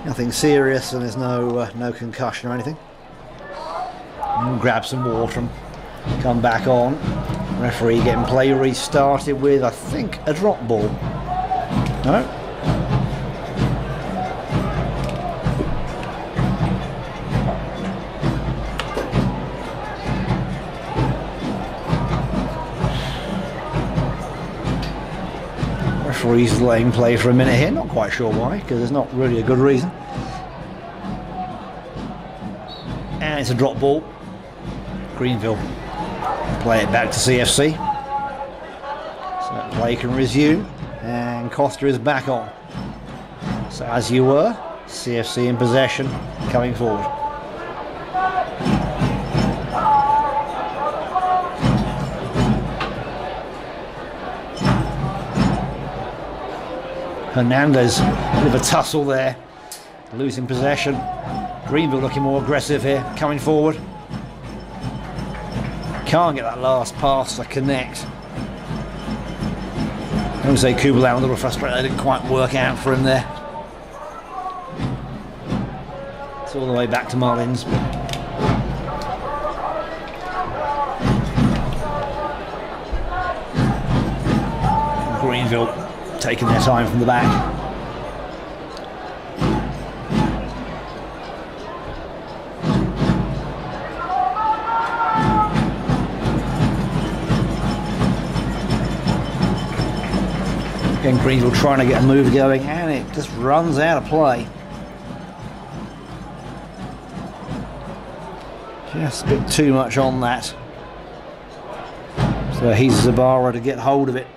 nothing serious and there's no concussion or anything. We'll grab some water and come back on. Referee getting play restarted with, I think, a drop ball. No? Referee's letting play for a minute here, not quite sure why, because there's not really a good reason. And it's a drop ball. Greenville play it back to CFC. So play can resume, and Costa is back on. So as you were, CFC in possession, coming forward. Hernandez, bit of a tussle there, losing possession. Greenville looking more aggressive here, coming forward. Can't get that last pass to connect. Jose Kubalan a little frustrated, that didn't quite work out for him there. It's all the way back to Marlins. Greenville taking their time from the back. Again, Greenville trying to get a move going, and it just runs out of play. Just a bit too much on that. So he's Zabara to get hold of it.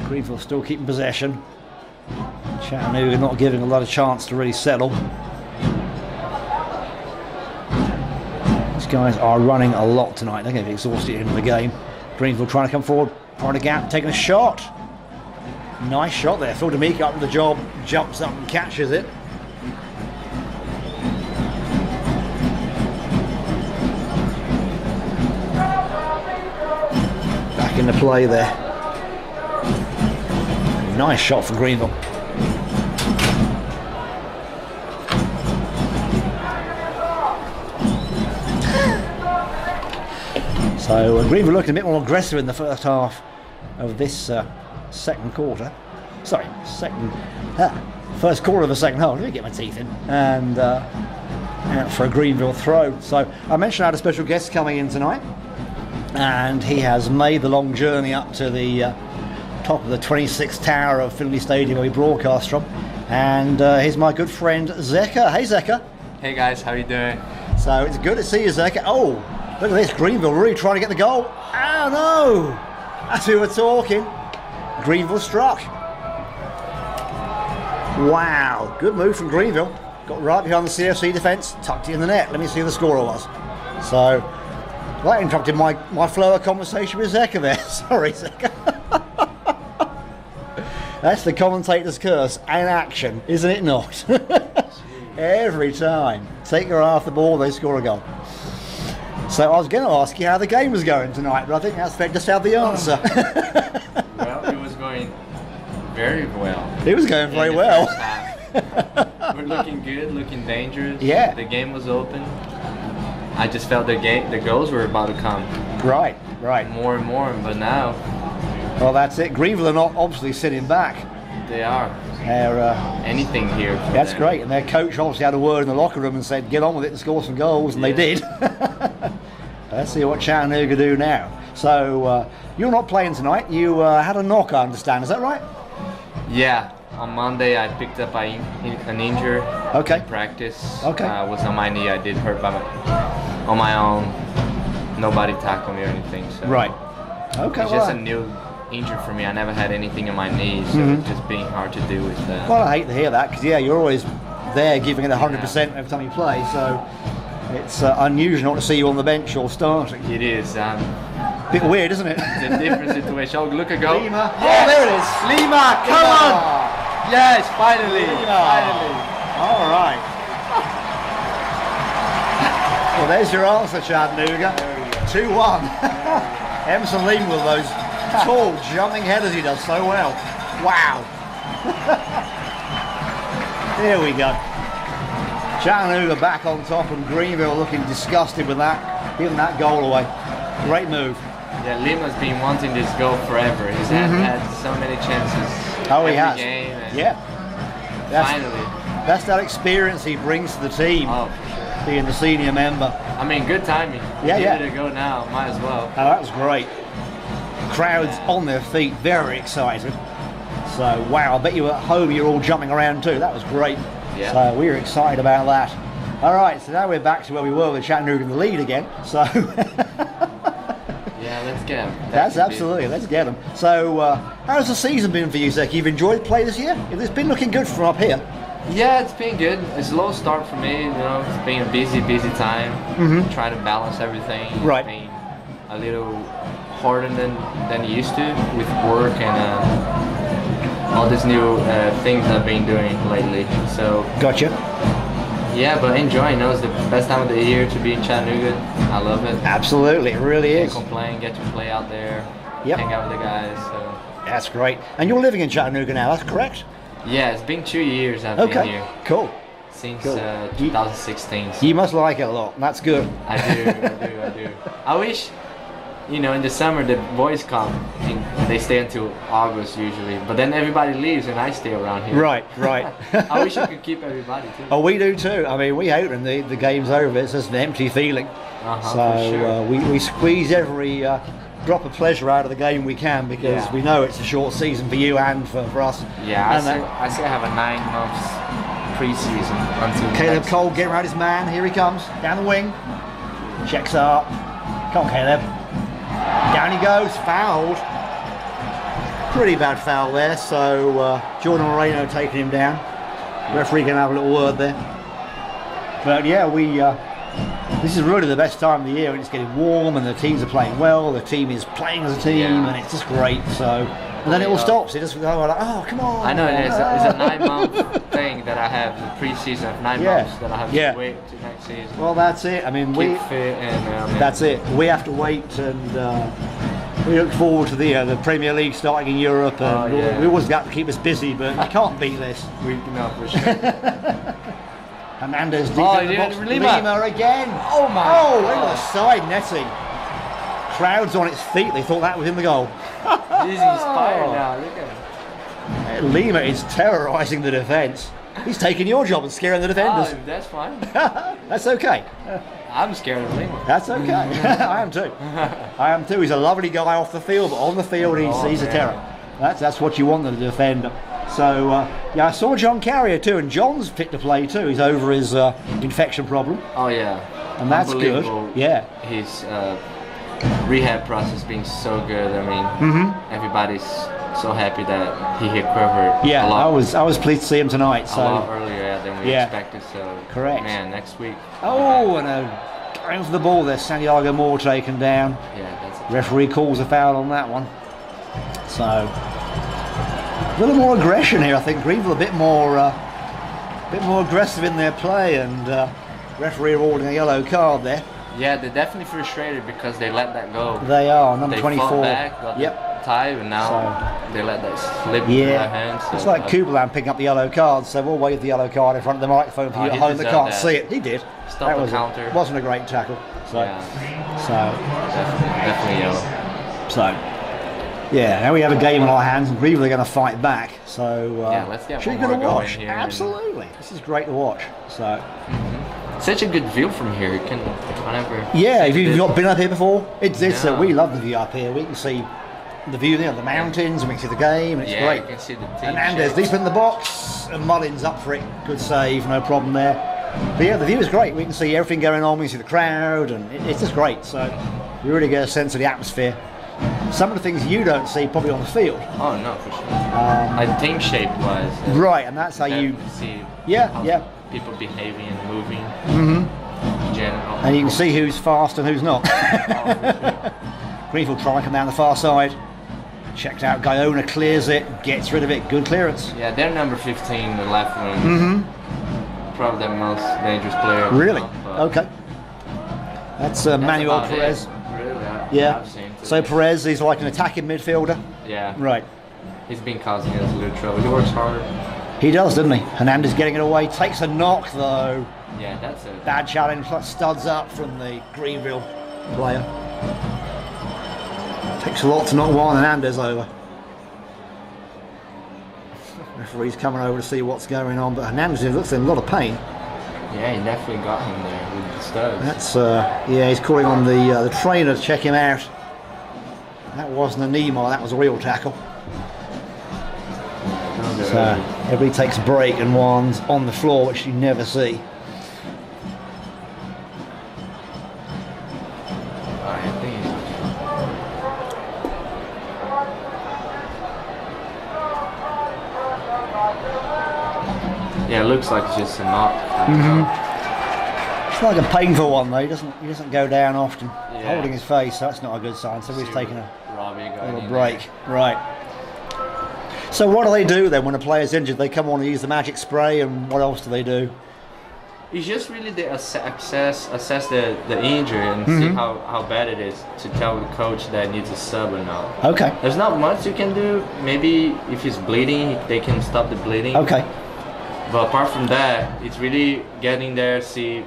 Greenville still keeping possession. Chattanooga not giving a lot of chance to really settle. These guys are running a lot tonight. They're going to be exhausted in the game. Greenville trying to come forward, trying to gap, taking a shot. Nice shot there. Phil D'Amico up with the job, jumps up and catches it. Back into play there. Nice shot for Greenville. So Greenville looking a bit more aggressive in the first half of this second quarter. Sorry, first quarter of the second half. Let me get my teeth in. And out for a Greenville throw. So I mentioned I had a special guest coming in tonight, and he has made the long journey up to the top of the 26th tower of Finley Stadium where we broadcast from, and here's my good friend Zeka. Hey Zeka. Hey guys, how you doing? So it's good to see you, Zeka. Oh, look at this, Greenville really trying to get the goal. Oh no, as we were talking, Greenville struck. Wow, good move from Greenville. Got right behind the CFC defence, tucked it in the net. Let me see who the scorer was. So, that interrupted my flow of conversation with Zeka there. Sorry, Zeka. That's the commentator's curse and action, isn't it not? Every time. Take her off the ball, they score a goal. So I was going to ask you how the game was going tonight, but I think that's just had the answer. Well, it was going very well. It was going very In the well. first half. We're looking good, looking dangerous. Yeah. The game was open. I just felt the goals were about to come Right. more and more, but now Well, that's it. Greenville are not obviously sitting back. they are. They're, Anything here. For that's them. great. And their coach obviously had a word in the locker room and said, get on with it and score some goals, and they did. Let's see what Chattanooga do now. So, you're not playing tonight. You had a knock, I understand. Is that right? Yeah. On Monday, I picked up an injury Okay. in practice. Okay. Was on my knee. I did hurt on my own. Nobody tackled me or anything. So Right. Okay. It's just a new injury for me. I never had anything in my knee, so it's just being hard to do with that. Well, I hate to hear that because, yeah, you're always there giving it 100% every time you play. So, it's unusual not to see you on the bench or starting. It is. Bit weird, isn't it? It's a different situation. Oh, look a goal. Lima. Yes! Oh, there it is. Lima, come on! Yes, finally. Finally. All right. Well, there's your answer, Chattanooga. 2-1. Emerson Lima with those tall jumping headers he does so well. Wow. Here we go. Chattanooga back on top and Greenville looking disgusted with that, giving that goal away. Great move. Yeah, Lima's been wanting this goal forever. He's had so many chances. Oh, he every has. game, and Yeah. finally. That's that experience he brings to the team, Oh, for sure. being the senior member. I mean, good timing. Yeah, Give yeah. it a go now. Might as well. Oh, that was great. Crowds on their feet, very excited. So, wow, I bet you at home you're all jumping around too. That was great. Yeah. So, we were excited about that. All right, so now we're back to where we were with Chattanooga in the lead again. So, Yeah, let's get him. that's absolutely, let's get them. So, how's the season been for you, Zeki? You've enjoyed play this year? It's been looking good from up here. Yeah, it's been good. It's a low start for me. You know, it's been a busy time. Trying to balance everything. Right. It's been a little harder than it used to with work and all these new things I've been doing lately. So Gotcha. yeah, but enjoying. It's the best time of the year to be in Chattanooga. I love it. Absolutely, it really Can't is. complain. Get to play out there. Yep. Hang out with the guys. So That's great. And you're living in Chattanooga now, that's correct? yeah, it's been 2 years I've been Okay, here cool. since Cool. 2016. So You must like it a lot. That's good. I do. I wish, in the summer the boys come and they stay until August usually, but then everybody leaves and I stay around here. Right. I wish I could keep everybody too. Oh, we do too. I mean, we hate when the game's over. It's just an empty feeling. So for sure. we squeeze every drop of pleasure out of the game we can because Yeah. we know it's a short season for you and for us. Yeah, I And still have a 9 months preseason until Caleb next- Cole getting around his man. Here he comes. Down the wing. Checks up. Come on, Caleb. Down he goes. Fouled. Pretty bad foul there. So Jordan Moreno taking him down. Referee can have a little word there. But yeah, this is really the best time of the year and it's getting warm and the teams are playing well, the team is playing as a team Yeah. and it's just great. So, and then it all stops. It just goes like, oh, come on. I know it's a 9-month thing that I have, the preseason of 9 Yeah. months that I have Yeah. to wait to next season. Well, that's it. I mean, Keep fit and that's it. We have to wait and we look forward to the Premier League starting in Europe and Oh, yeah. we always got to keep us busy, but you can't beat this. we know for sure. Hernandez deep Oh, in the yeah, box. Lima. Again. Oh my Oh, into God. the side netting. Crowds on its feet. They thought that was in the goal. He's inspired now. Look at him. Lima is terrorising the defence. He's taking your job and scaring the defenders. Oh, that's fine. That's okay. I'm scared of Lima. That's okay. I am too. I am too. He's a lovely guy off the field, but on the field he's a man. terror. That's what you want in a defender. So yeah, I saw John Carrier too, and John's fit to play too. He's over his infection problem, Oh yeah. and that's good. Unbelievable. Yeah. His rehab process being so good. I mean, everybody's so happy that he recovered. Yeah, a lot, I was pleased to see him tonight. a So lot earlier than we Yeah. expected. So Correct. Man, next week. oh, and going for the ball there, Santiago Moore taken down. Yeah, that's it. Referee calls a foul on that one. So a little more aggression here. I think Greenville a bit more aggressive in their play, and referee awarding a yellow card there. Yeah, they're definitely frustrated because they let that go. They are number They 24. fought back, got Yep. the tie, and now they let that slip through Yeah, their hands. So, it's like Kubelan picking up the yellow card, so we'll wave the yellow card in front of the microphone for you at he home that deserved can't that. see it. He did. Stop the counter. Wasn't a great tackle. So, Yeah, so, definitely yellow. so, yeah. Now we have a game on our hands, and Greenville are going to fight back. So, Yeah, let's get should be one good to more going watch. here and- Absolutely, this is great to watch. So, Such a good view from here. You can whenever. yeah, if see you've the- not been up here before, it's No. we love the view up here. We can see the view there, the mountains, and we can see the game, and it's Yeah, great. you can see the team. Hernandez shapes. deep in the box, and Mullins up for it. Good save, no problem there. But yeah, the view is great. We can see everything going on. We can see the crowd, and it's just great. So you really get a sense of the atmosphere. Some of the things you don't see probably on the field. Oh no, for sure. Like team shape wise. Right, and that's how you. see. Yeah, how yeah. People behaving and moving. In general. And you can see who's fast and who's not. Greenville trying to come down the far side. Checked out Guyona, clears it, gets rid of it. Good clearance. Yeah, they're number 15, the left one. Probably the most dangerous player. Really? But Okay. That's that's Manuel about it. Perez. Really? Yeah. I've seen So today. Perez is like an attacking midfielder. Yeah. Right. He's been causing us a little trouble. He works hard. He does, doesn't he? Hernandez getting it away. Takes a knock though. Yeah, that's it. Bad challenge. Studs up from the Greenville player. Takes a lot to knock Juan Hernandez over. Referee's coming over to see what's going on, but Hernandez looks in a lot of pain. Yeah, he definitely got him there with the studs. That's yeah, he's calling on the trainer to check him out. That wasn't a knee mark, that was a real tackle. So everybody takes a break and Juan's on the floor, which you never see. I think he's- Yeah, it looks like it's just a knock. It's like a painful one though. He doesn't go down often. Yeah. Holding his face, so that's not a good sign. So he's taking a Robbie got little in break. Right. So what do they do then when a player's injured? They come on and use the magic spray, and what else do they do? there. It's just really the assess the injury and see how bad it is to tell the coach that needs a sub or not. Okay. There's not much you can do. Maybe if he's bleeding, they can stop the bleeding. Okay. But apart from that, it's really getting there, see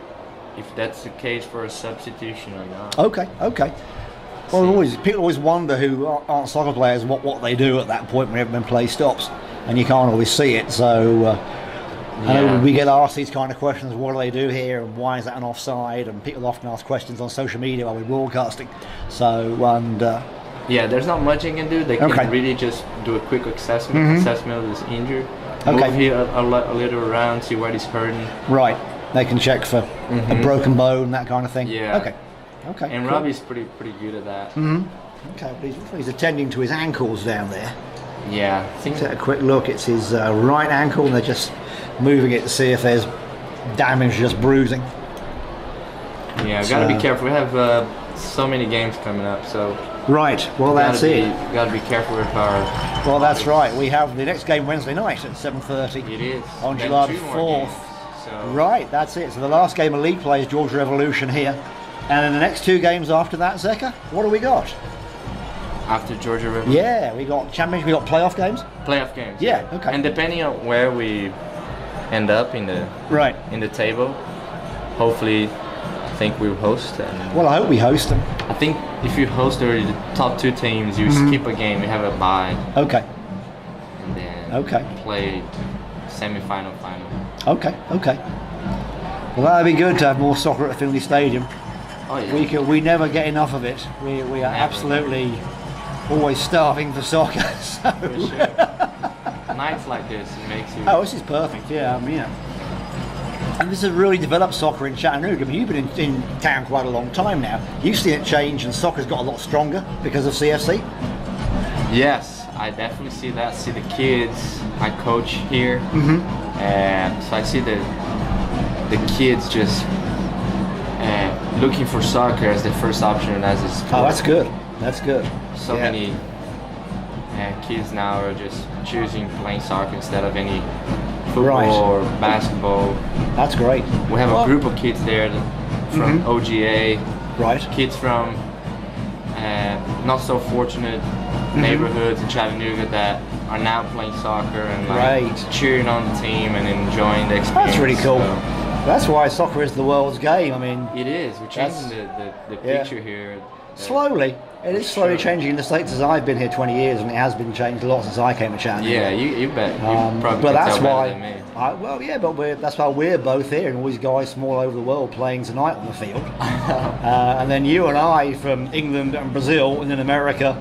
if that's the case for a substitution or not. Okay. Okay. Well, people always wonder who aren't soccer players what they do at that point when play stops, and you can't always see it. So I know we get asked these kind of questions: what do they do here, and why is that an offside? And people often ask questions on social media while we're broadcasting. So Yeah, there's not much you can do. They can Okay. really just do a quick assessment of this injury. Okay. Move here a little around, see where he's hurting. right, they can check for a broken bone, that kind of thing. Yeah. Okay. Okay. And cool. Robbie's pretty good at that. Okay, but he's attending to his ankles down there. Yeah, I think Take a quick look. It's his right ankle, and they're just moving it to see if there's damage, just bruising. yeah, So- gotta be careful. We have so many games coming up, so Right. Well, that's it. Gotta be careful with our. Well, that's right. We have the next game Wednesday night at 7:30. It is On Then July 2 more 4th. games, So Right, that's it. So the last game of league play is Georgia Revolution here. And then the next 2 games after that, Zeka, what do we got? after Georgia River. Yeah, we got championship, we got playoff games. Playoff games. Yeah, okay. And depending on where we end up in the Right. table, hopefully, I think we'll host. And Well, I hope we host them. I think if you host already the top 2 teams, you skip a game, you have a bye, Okay. and then Okay. play semi-final, final. Okay. Okay. Well, that'd be good to have more soccer at Finley Stadium. Oh yeah. We never get enough of it. We are absolutely always starving for soccer. So. For sure. Nights like this, it makes you. Oh, this is perfect. Yeah, I mean, yeah. And this has really developed soccer in Chattanooga. I mean, you've been in town quite a long time now. You've seen it change, and soccer's got a lot stronger because of CFC. Yes, I definitely see that. See the kids. I coach here, and so I see the kids just looking for soccer as the first option as a sport. Oh, that's good. That's good. So Yeah. many kids now are just choosing playing soccer instead of any football Right. or basketball. That's great. We have Well, a group of kids there from OGA, Right. kids from not so fortunate neighborhoods in Chattanooga that are now playing soccer and like Right. cheering on the team and enjoying the experience. That's really cool. So That's why soccer is the world's game. I mean, it is. We're changing the yeah. picture here. slowly. It is slowly Sure. changing in the States as I've been here 20 years, and it has been changed a lot since I came to Chattanooga. Yeah, you bet. You probably But can that's tell better why, than me. well, yeah, but that's why we're both here, and all these guys from all over the world playing tonight on the field. And then you and I from England and Brazil and then America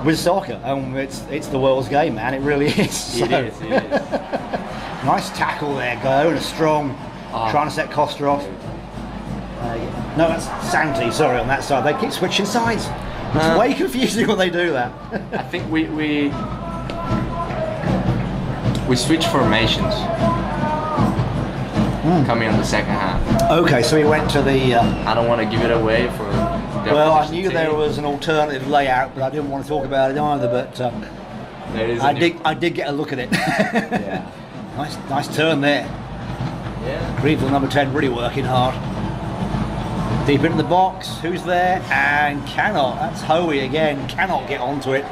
with soccer. And it's the world's game, man. It really is. It is. Nice tackle there, going a strong, trying to set Costa off. No, that's Santi, sorry, on that side. They keep switching sides. It's way confusing when they do that. I think we switched formations coming on the second half. Okay, so we went to the... I don't want to give it away for the well, I opposition knew team. there was an alternative layout, but I didn't want to talk about it either, but There is a I new- did get a look at it. Yeah. Nice turn there. Yeah. Greenville number 10 really working hard. Deep into the box, who's there? And cannot, that's Hoey again, cannot get onto it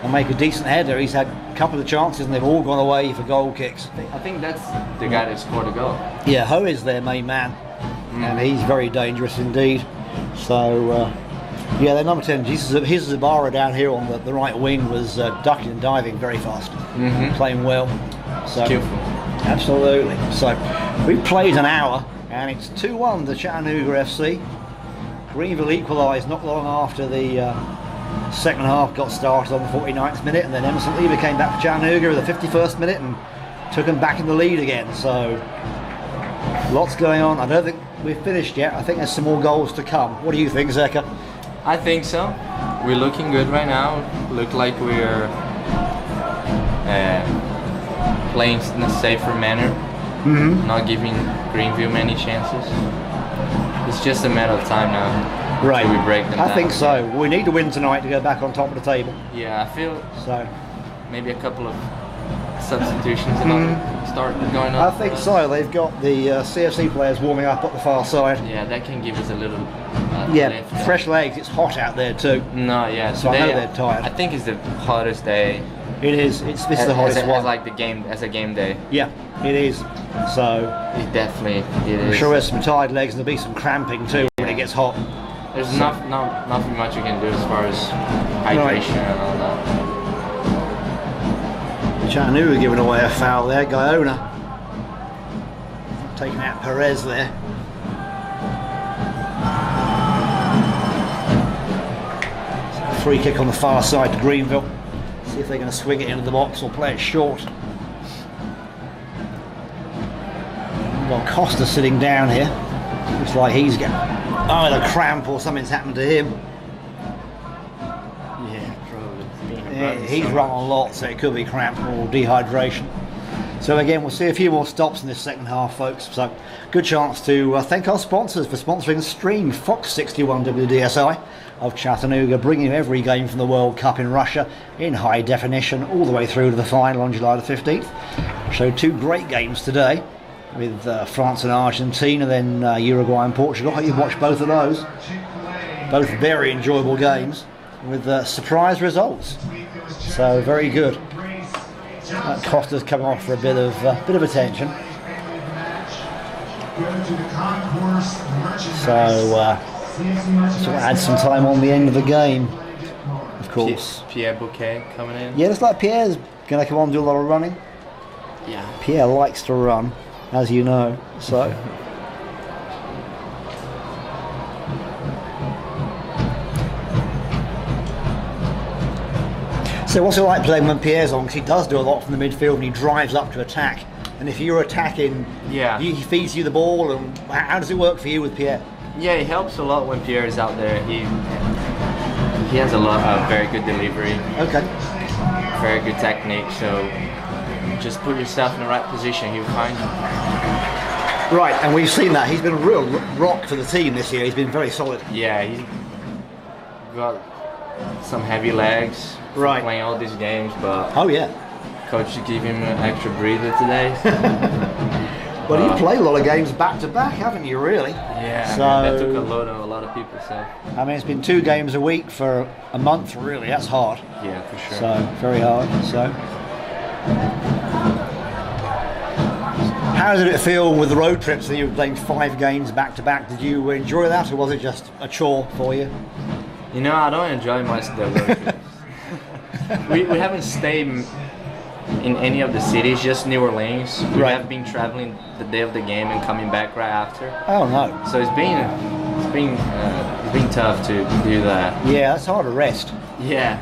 and make a decent header. He's had a couple of chances and they've all gone away for goal kicks. I think that's the guy that scored a goal. Yeah, Hoey's their main man, and he's very dangerous indeed. So, yeah, their number 10, his Zabara down here on the right wing was ducking and diving very fast, playing well. So, Skillful. absolutely. So, we've played an hour, and it's 2-1 to Chattanooga FC. Greenville equalised not long after the second half got started on the 49th minute, and then Emerson Lever came back for Chattanooga at the 51st minute and took them back in the lead again. So lots going on. I don't think we've finished yet. I think there's some more goals to come. What do you think, Zeka? I think so. We're looking good right now. Look like we're playing in a safer manner, not giving Greenville many chances. It's just a matter of time now. Right. Till we break them I down. think so. We need to win tonight to go back on top of the table. Yeah, I feel So maybe a couple of substitutions and all start going I up. think so. They've got the CFC players warming up at the far side. Yeah, that can give us a little Yeah, lift. fresh legs. It's hot out there too. No, yeah. So I know they're tired. I think it's the hottest day. It is. This is the hottest as one. like the game as a game day. Yeah, it is. So It definitely it I'm is. sure there's some tired legs and there'll be some cramping too when it gets hot. There's nothing much you can do as far as hydration and all that. Chattanooga giving away a foul there. Guyona taking out Perez there. Free kick on the far side to Greenville. See if they're going to swing it into the box or play it short. We've got Costa sitting down here. Looks like he's getting either cramp or something's happened to him. Yeah, probably. Yeah, he's run a lot, so it could be cramp or dehydration. So again, we'll see a few more stops in this second half, folks. So good chance to thank our sponsors for sponsoring the stream. Fox 61 WDSI of Chattanooga, bringing you every game from the World Cup in Russia in high definition all the way through to the final on July the 15th. So two great games today with France and Argentina, then Uruguay and Portugal. I hope you've watched both of those. Both very enjoyable games with surprise results. So very good. Costa's coming off for a bit of attention. So we'll add some time on the end of the game, of course. Pierre Bouquet coming in. Yeah, looks like Pierre's going to come on and do a lot of running. Yeah. Pierre likes to run, as you know. So. So what's it like playing when Pierre's on? Because he does do a lot from the midfield and he drives up to attack. And if you're attacking, Yeah. he feeds you the ball. And how does it work for you with Pierre? Yeah, it helps a lot when Pierre is out there. He has a very good delivery. Okay. very good technique. So just put yourself in the right position, he'll find you. Right, and we've seen that. He's been a real rock for the team this year. He's been very solid. Yeah, he's got some heavy legs for Right. playing all these games, but Oh yeah. coach gave him an extra breather today. Well, you played a lot of games back to back, haven't you? Really? Yeah, So that took a lot of people. So I mean, it's been 2 games a week for a month. Really, that's hard. yeah, for sure. So very hard. So how did it feel with the road trips? That you were playing 5 games back to back. Did you enjoy that, or was it just a chore for you? You know, I don't enjoy much the road trips. we haven't stayed in any of the cities, just New Orleans. We Right. have been traveling the day of the game and coming back right after. Oh no. So it's been tough to do that. Yeah, that's hard to rest. Yeah.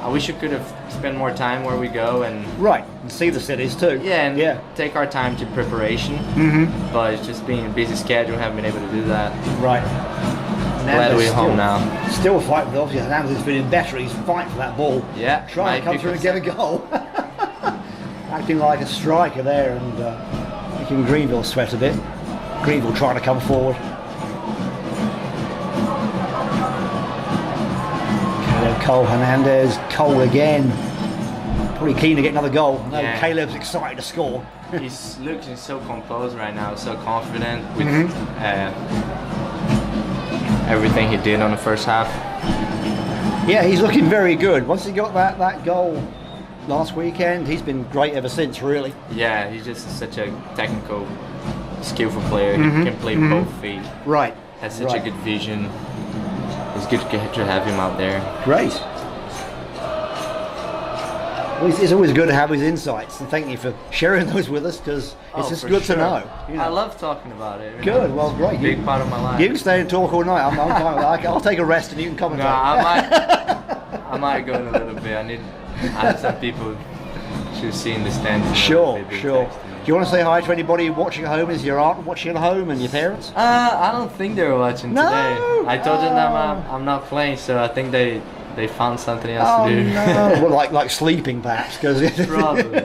I wish we could have spent more time where we go and Right, and see the cities too. and take our time to preparation. But it's just been a busy schedule, haven't been able to do that. Right. Glad we're home now. Still fighting, but obviously Hernandez is feeling better. He's fighting for that ball. Yeah, Trying to come might through be and get a goal. Acting like a striker there and making Greenville sweat a bit. Greenville trying to come forward. Cole Hernandez, Cole again. Probably keen to get another goal. No, Yeah. Caleb's excited to score. He's looking so composed right now, so confident with everything he did on the first half. Yeah, he's looking very good. Once he got that goal last weekend, he's been great ever since, really. Yeah, he's just such a technical, skillful player. He can play both feet. Right. Has such a good vision. It's good to have him out there. Great. Well, it's always good to have his insights, and thank you for sharing those with us, because it's just for good sure. to know. You know. I love talking about it. Good, well, great. It's a big part of my life. You can stay and talk all night. I'm fine with that. I'll take a rest and you can commentate. No, I might go in a little bit. I have some people to see in the stands. Sure, They've been sure. texting me. Do you want to say hi to anybody watching at home? Is your aunt watching at home and your parents? I don't think they were watching No. today. I told them that I'm not playing, so I think they found something else to do. No. Well, like sleeping perhaps, because Probably.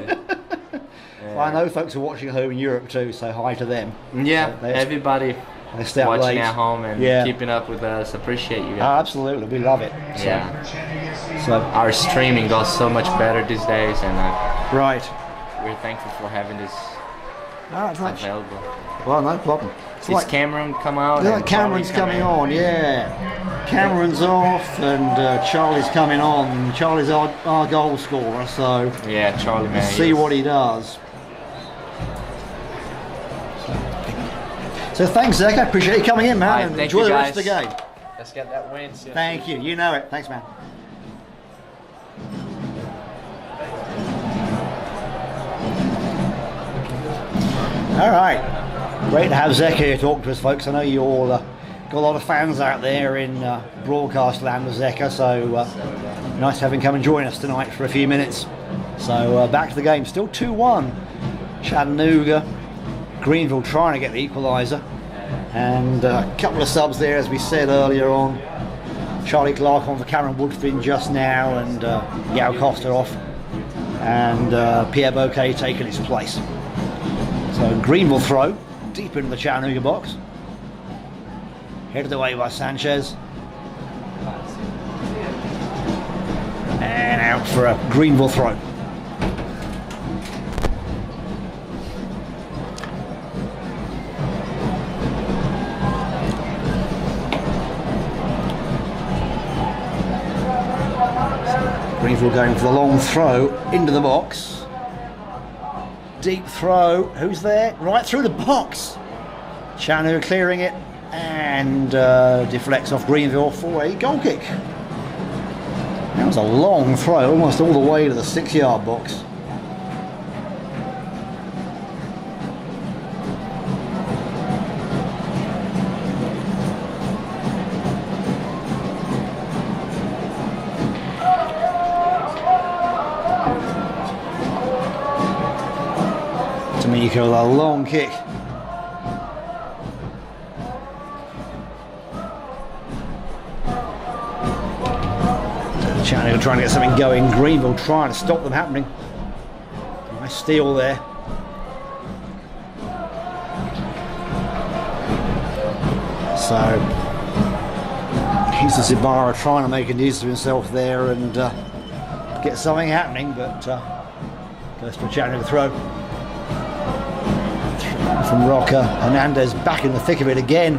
I know folks are watching at home in Europe too, so hi to them. Yeah, They- everybody They stay up watching late. at home and Yeah. keeping up with us. Appreciate you Oh, guys. absolutely, we love it. So, Yeah. So, Our streaming goes so much better these days, and right. we're thankful for having this Oh, it's like, available. well, no problem. It's Is like, Cameron come out? it's like and Cameron's Charlie's coming on, yeah. Cameron's off and Charlie's coming on. Charlie's our goal scorer, so Yeah, Charlie, man. see what he does. So thanks, Zach. I appreciate you coming in, man. Right, And thank enjoy you, the rest of the guys. game. Let's get that win. See ya. Thank you. You know it. Thanks, man. All right. Great to have Zach here talking to us, folks. I know you all got a lot of fans out there in broadcast land of Zeka, so nice to have him come and join us tonight for a few minutes. So back to the game. Still 2-1. Chattanooga. Greenville trying to get the equaliser. And a couple of subs there, as we said earlier on. Charlie Clark on for Cameron Woodfin just now, and Yao Costa off. And Pierre Bouquet taking his place. So Greenville throw deep into the Chattanooga box. Headed away by Sanchez. And out for a Greenville throw. Greenville going for the long throw into the box. Deep throw. Who's there? Right through the box. Chattanooga clearing it and deflects off Greenville for a goal kick. That was a long throw, almost all the way to the 6-yard box. D'Amico with a long kick. Chattanooga trying to get something going. Greenville trying to stop them happening. Nice steal there. So he's the Zibara trying to make a use of himself there and get something happening, but goes for a Chattanooga throw. From Rocker. Hernandez back in the thick of it again.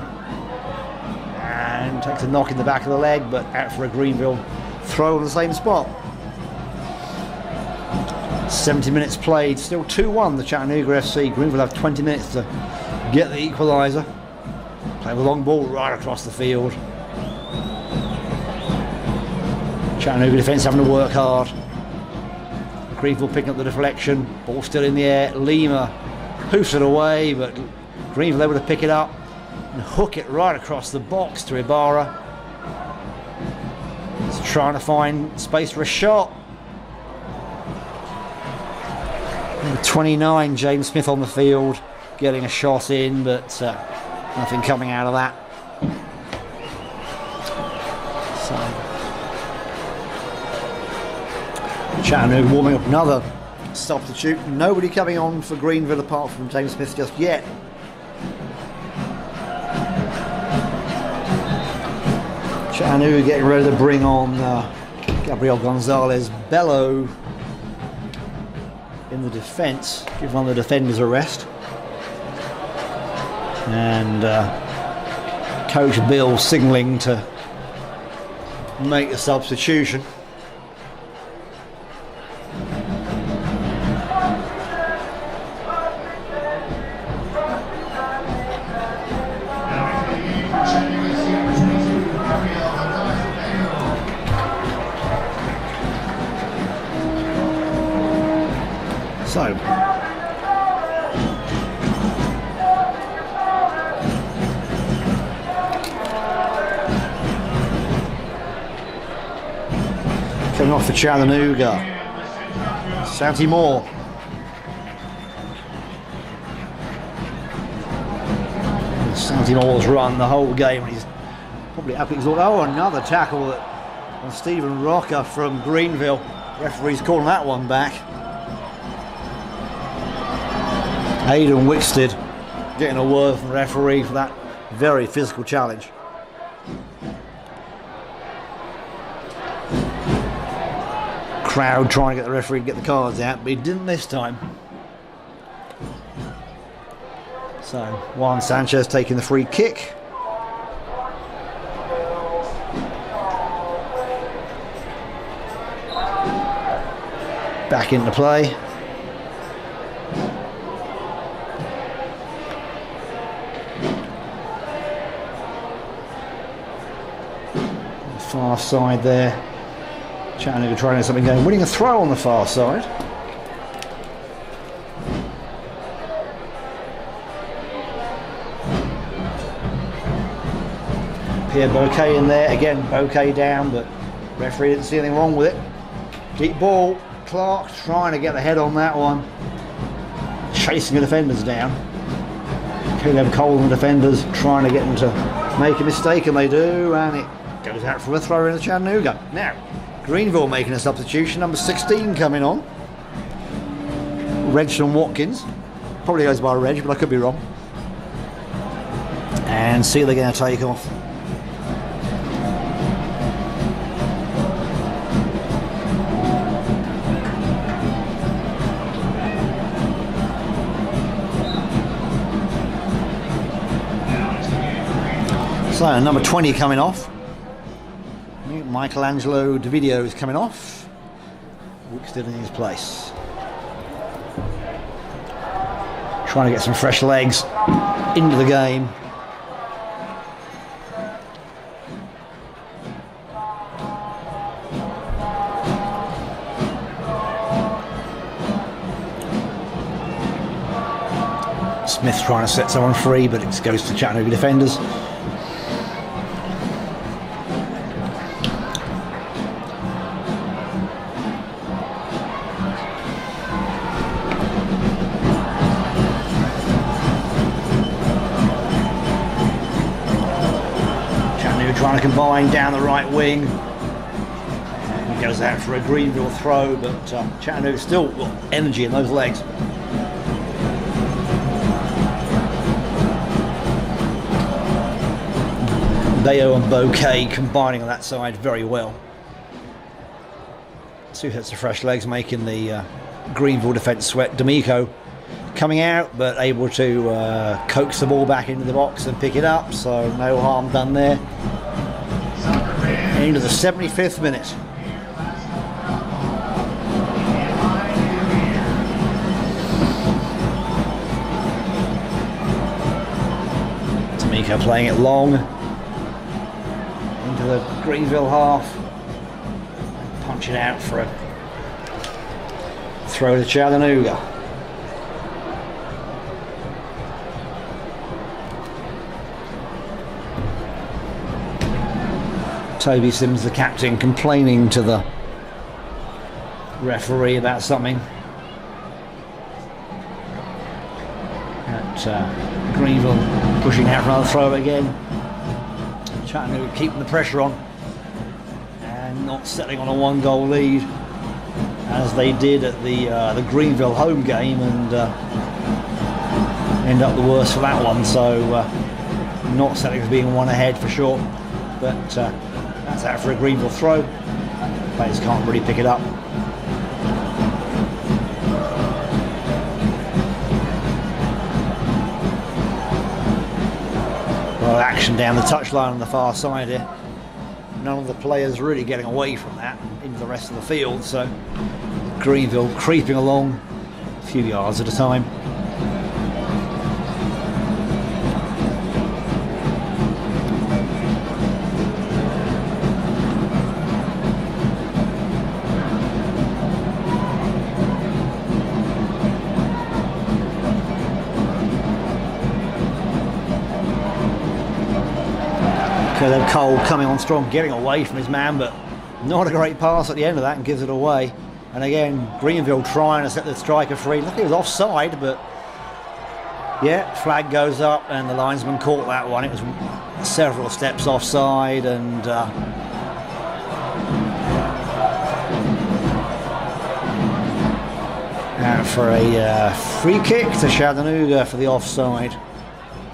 And takes a knock in the back of the leg, but out for a Greenville throw on the same spot. 70 minutes played, still 2-1 the Chattanooga FC. Greenville have 20 minutes to get the equaliser. Play the long ball right across the field. Chattanooga defence having to work hard. Greenville picking up the deflection. Ball still in the air. Lima hoofs it away, but Greenville able to pick it up and hook it right across the box to Ibarra. He's trying to find space for a shot. Number 29, James Smith on the field, getting a shot in, but nothing coming out of that. So Chattanooga warming up another substitute. Nobody coming on for Greenville apart from James Smith just yet. Chattanooga getting ready to bring on Gabriel Gonzalez Bello in the defence, give one of the defenders a rest. And Coach Bill signalling to make a substitution. So coming off for Chattanooga, Santi Moore. Santi Moore's run the whole game, and he's probably up exhausted. Oh, another tackle on Stephen Rocker from Greenville. Referee's calling that one back. Aidan Wickstead getting a word from the referee for that very physical challenge. Crowd trying to get the referee to get the cards out, but he didn't this time. So Juan Sanchez taking the free kick. Back into play. Far side there. Chattanooga trying to get something going. Winning a throw on the far side. Pierre Bouquet in there. Again, Bouquet down, but referee didn't see anything wrong with it. Deep ball. Clark trying to get the head on that one. Chasing the defenders down. Caleb Cole and the defenders trying to get them to make a mistake, and they do, and it goes out for a throw in the Chattanooga. Now, Greenville making a substitution, number 16 coming on. Reginald Watkins. Probably goes by Reg, but I could be wrong. And see they're going to take off. So, number 20 coming off. Michelangelo Davidio is coming off. Wickstead in his place. Trying to get some fresh legs into the game. Smith trying to set someone free, but it goes to Chattanooga defenders. Trying to combine down the right wing. goes out for a Greenville throw, but Chattanooga still got energy in those legs. Bayo and Bouquet combining on that side very well. 2 sets of fresh legs making the Greenville defence sweat. D'Amico coming out, but able to coax the ball back into the box and pick it up, so no harm done there. Into the 75th minute. D'Amico playing it long into the Greenville half, punch it out for a throw to Chattanooga. Toby Sims, the captain, complaining to the referee about something. Greenville pushing out for another throw again. Chattanooga keeping the pressure on and not settling on a 1-goal lead as they did at the Greenville home game, and end up the worse for that one. So not settling for being 1 ahead for sure, but that's out for a Greenville throw. Players can't really pick it up. Well, action down the touchline on the far side here. None of the players really getting away from that into the rest of the field, so Greenville creeping along a few yards at a time. Caleb Cole coming on strong, getting away from his man, but not a great pass at the end of that and gives it away. And again, Greenville trying to set the striker free. Look, he was offside, but yeah, flag goes up and the linesman caught that one. It was several steps offside, and out for a free kick to Chattanooga for the offside.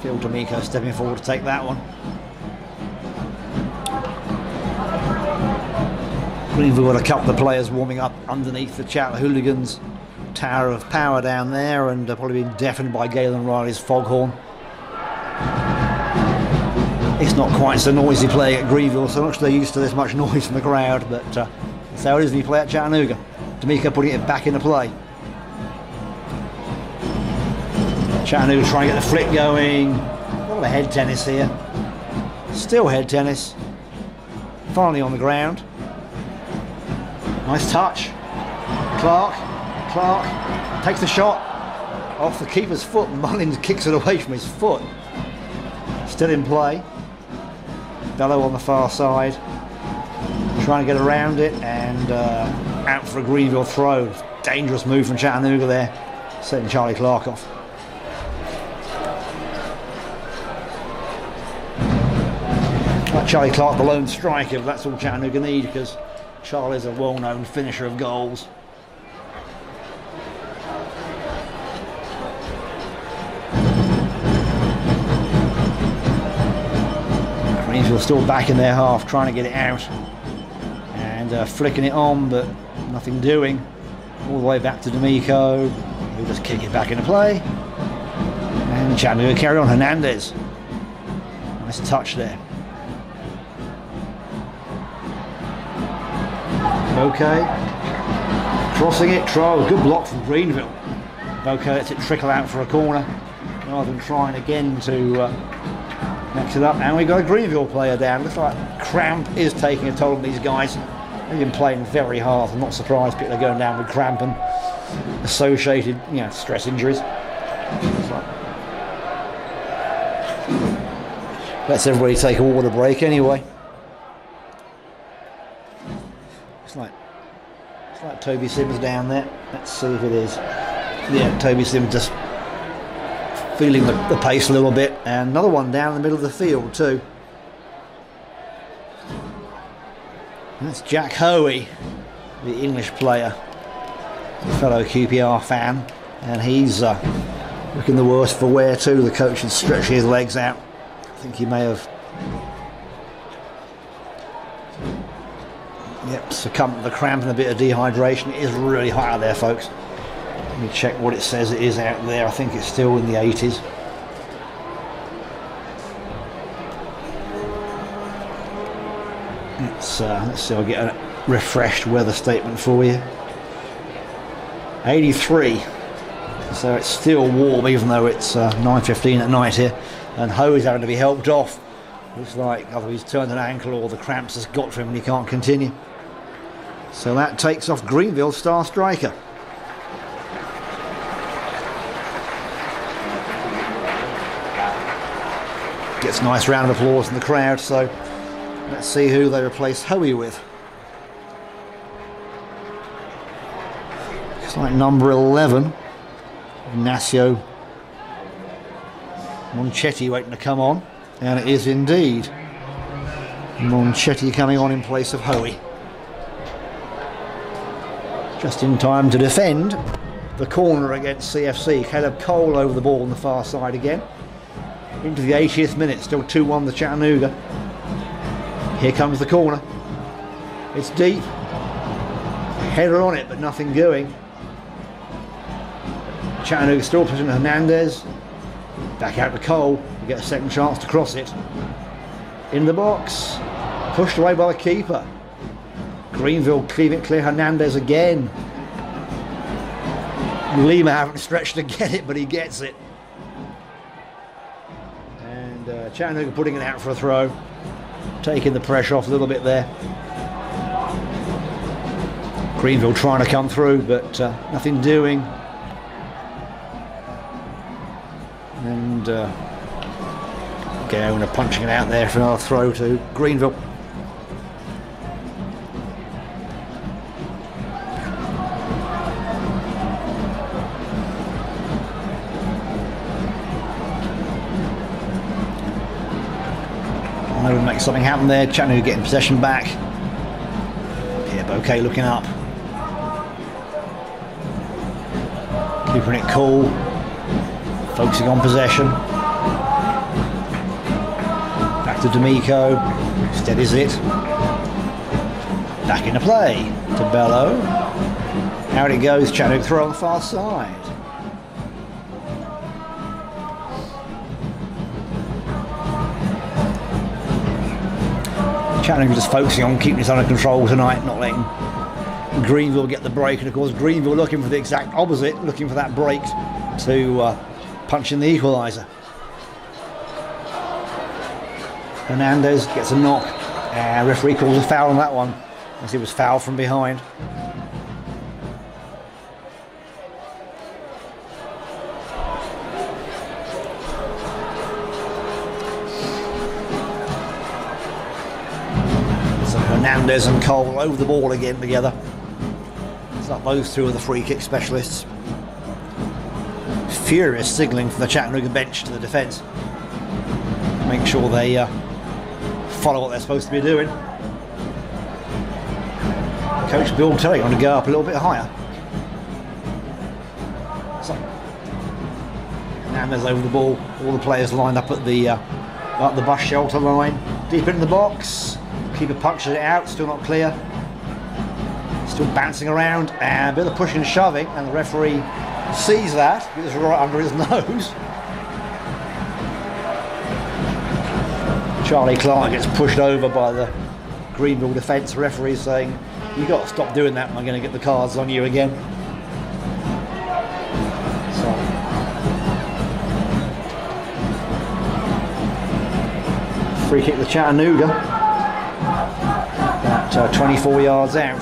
Phil D'Amico stepping forward to take that one. Greenville got a couple of players warming up underneath the Hooligans tower of power down there, and probably been deafened by Galen Riley's foghorn. It's not quite so noisy playing at Greenville, so much they're used to this much noise from the crowd, but that's how it is when you play at Chattanooga. D'Amico putting it back into play. Chattanooga trying to get the flick going. A lot of head tennis here. Still head tennis. Finally on the ground. Nice touch. Clark takes the shot off the keeper's foot. Mullins kicks it away from his foot. Still in play. Bello on the far side, trying to get around it, and out for a Greenville throw. Dangerous move from Chattanooga there, setting Charlie Clark off. Charlie Clark, the lone striker, but that's all Chattanooga need, because Charlie's a well-known finisher of goals. Greenville still back in their half, trying to get it out and flicking it on, but nothing doing. All the way back to D'Amico, who'll just kick it back into play, and Chattanooga carry on. Hernandez, nice touch there. Okay, crossing it, throw, good block from Greenville. Okay, lets it trickle out for a corner rather than trying again to mix it up. And we've got a Greenville player down. Looks like cramp is taking a toll on these guys. They've been playing very hard. I'm not surprised people are going down with cramp and associated, stress injuries. Let's everybody take a water break anyway. It's like Toby Sims down there. Let's see if it is. Yeah, Toby Sims just feeling the pace a little bit. And another one down in the middle of the field too. That's Jack Hoey. the English player, a fellow QPR fan, and he's looking the worse for wear too. The coach is stretching his legs out. I think he may have succumbed to the cramp and a bit of dehydration. It is really hot out there, folks. Let me check what it says it is out there. I think it's still in the 80s. Let's see, I'll get a refreshed weather statement for you. 83. So it's still warm even though it's 9:15 at night here, and Hoey's having to be helped off. Looks like either he's turned an ankle or the cramps has got to him and he can't continue. So that takes off Greenville's star striker. Gets a nice round of applause from the crowd, so let's see who they replace Hoey with. It's like number 11, Ignacio Monchetti waiting to come on, and it is indeed Monchetti coming on in place of Hoey. Just in time to defend the corner against CFC. Caleb Cole over the ball on the far side again. Into the 80th minute, still 2-1 to Chattanooga. Here comes the corner. It's deep. Header on it, but nothing going. Chattanooga still pushing Hernandez. Back out to Cole. You get a second chance to cross it. In the box. Pushed away by the keeper. Greenville cleave it clear. Hernandez again. Lima having stretched to get it, but he gets it. And Chattanooga putting it out for a throw. Taking the pressure off a little bit there. Greenville trying to come through, but nothing doing. And Gaona punching it out there for another throw to Greenville. Maybe make something happen there. Chattanooga getting possession back. Yeah, Bouquet looking up. Keeping it cool. Focusing on possession. Back to D'Amico. Steadies it. Back into play to Bello. Out it goes. Chattanooga throw on the far side. Chattanooga just focusing on keeping it under control tonight, not letting Greenville get the break. And of course Greenville looking for the exact opposite, looking for that break to punch in the equaliser. Hernandez gets a knock, and referee calls a foul on that one, as he was fouled from behind. Hernandez and Cole over the ball again together. It's like those two are the free kick specialists. Furious signalling from the Chattanooga bench to the defence. Make sure they follow what they're supposed to be doing. Coach Bill telling them to go up a little bit higher. So, Hernandez over the ball. All the players lined up at the bus shelter line. Deep in the box. Keeper punches it out, still not clear. Still bouncing around, and a bit of pushing and shoving, and the referee sees that. It's right under his nose. Charlie Clark gets pushed over by the Greenville defence. Referee saying, "You've got to stop doing that, I'm going to get the cards on you again." So, free kick to Chattanooga. 24 yards out.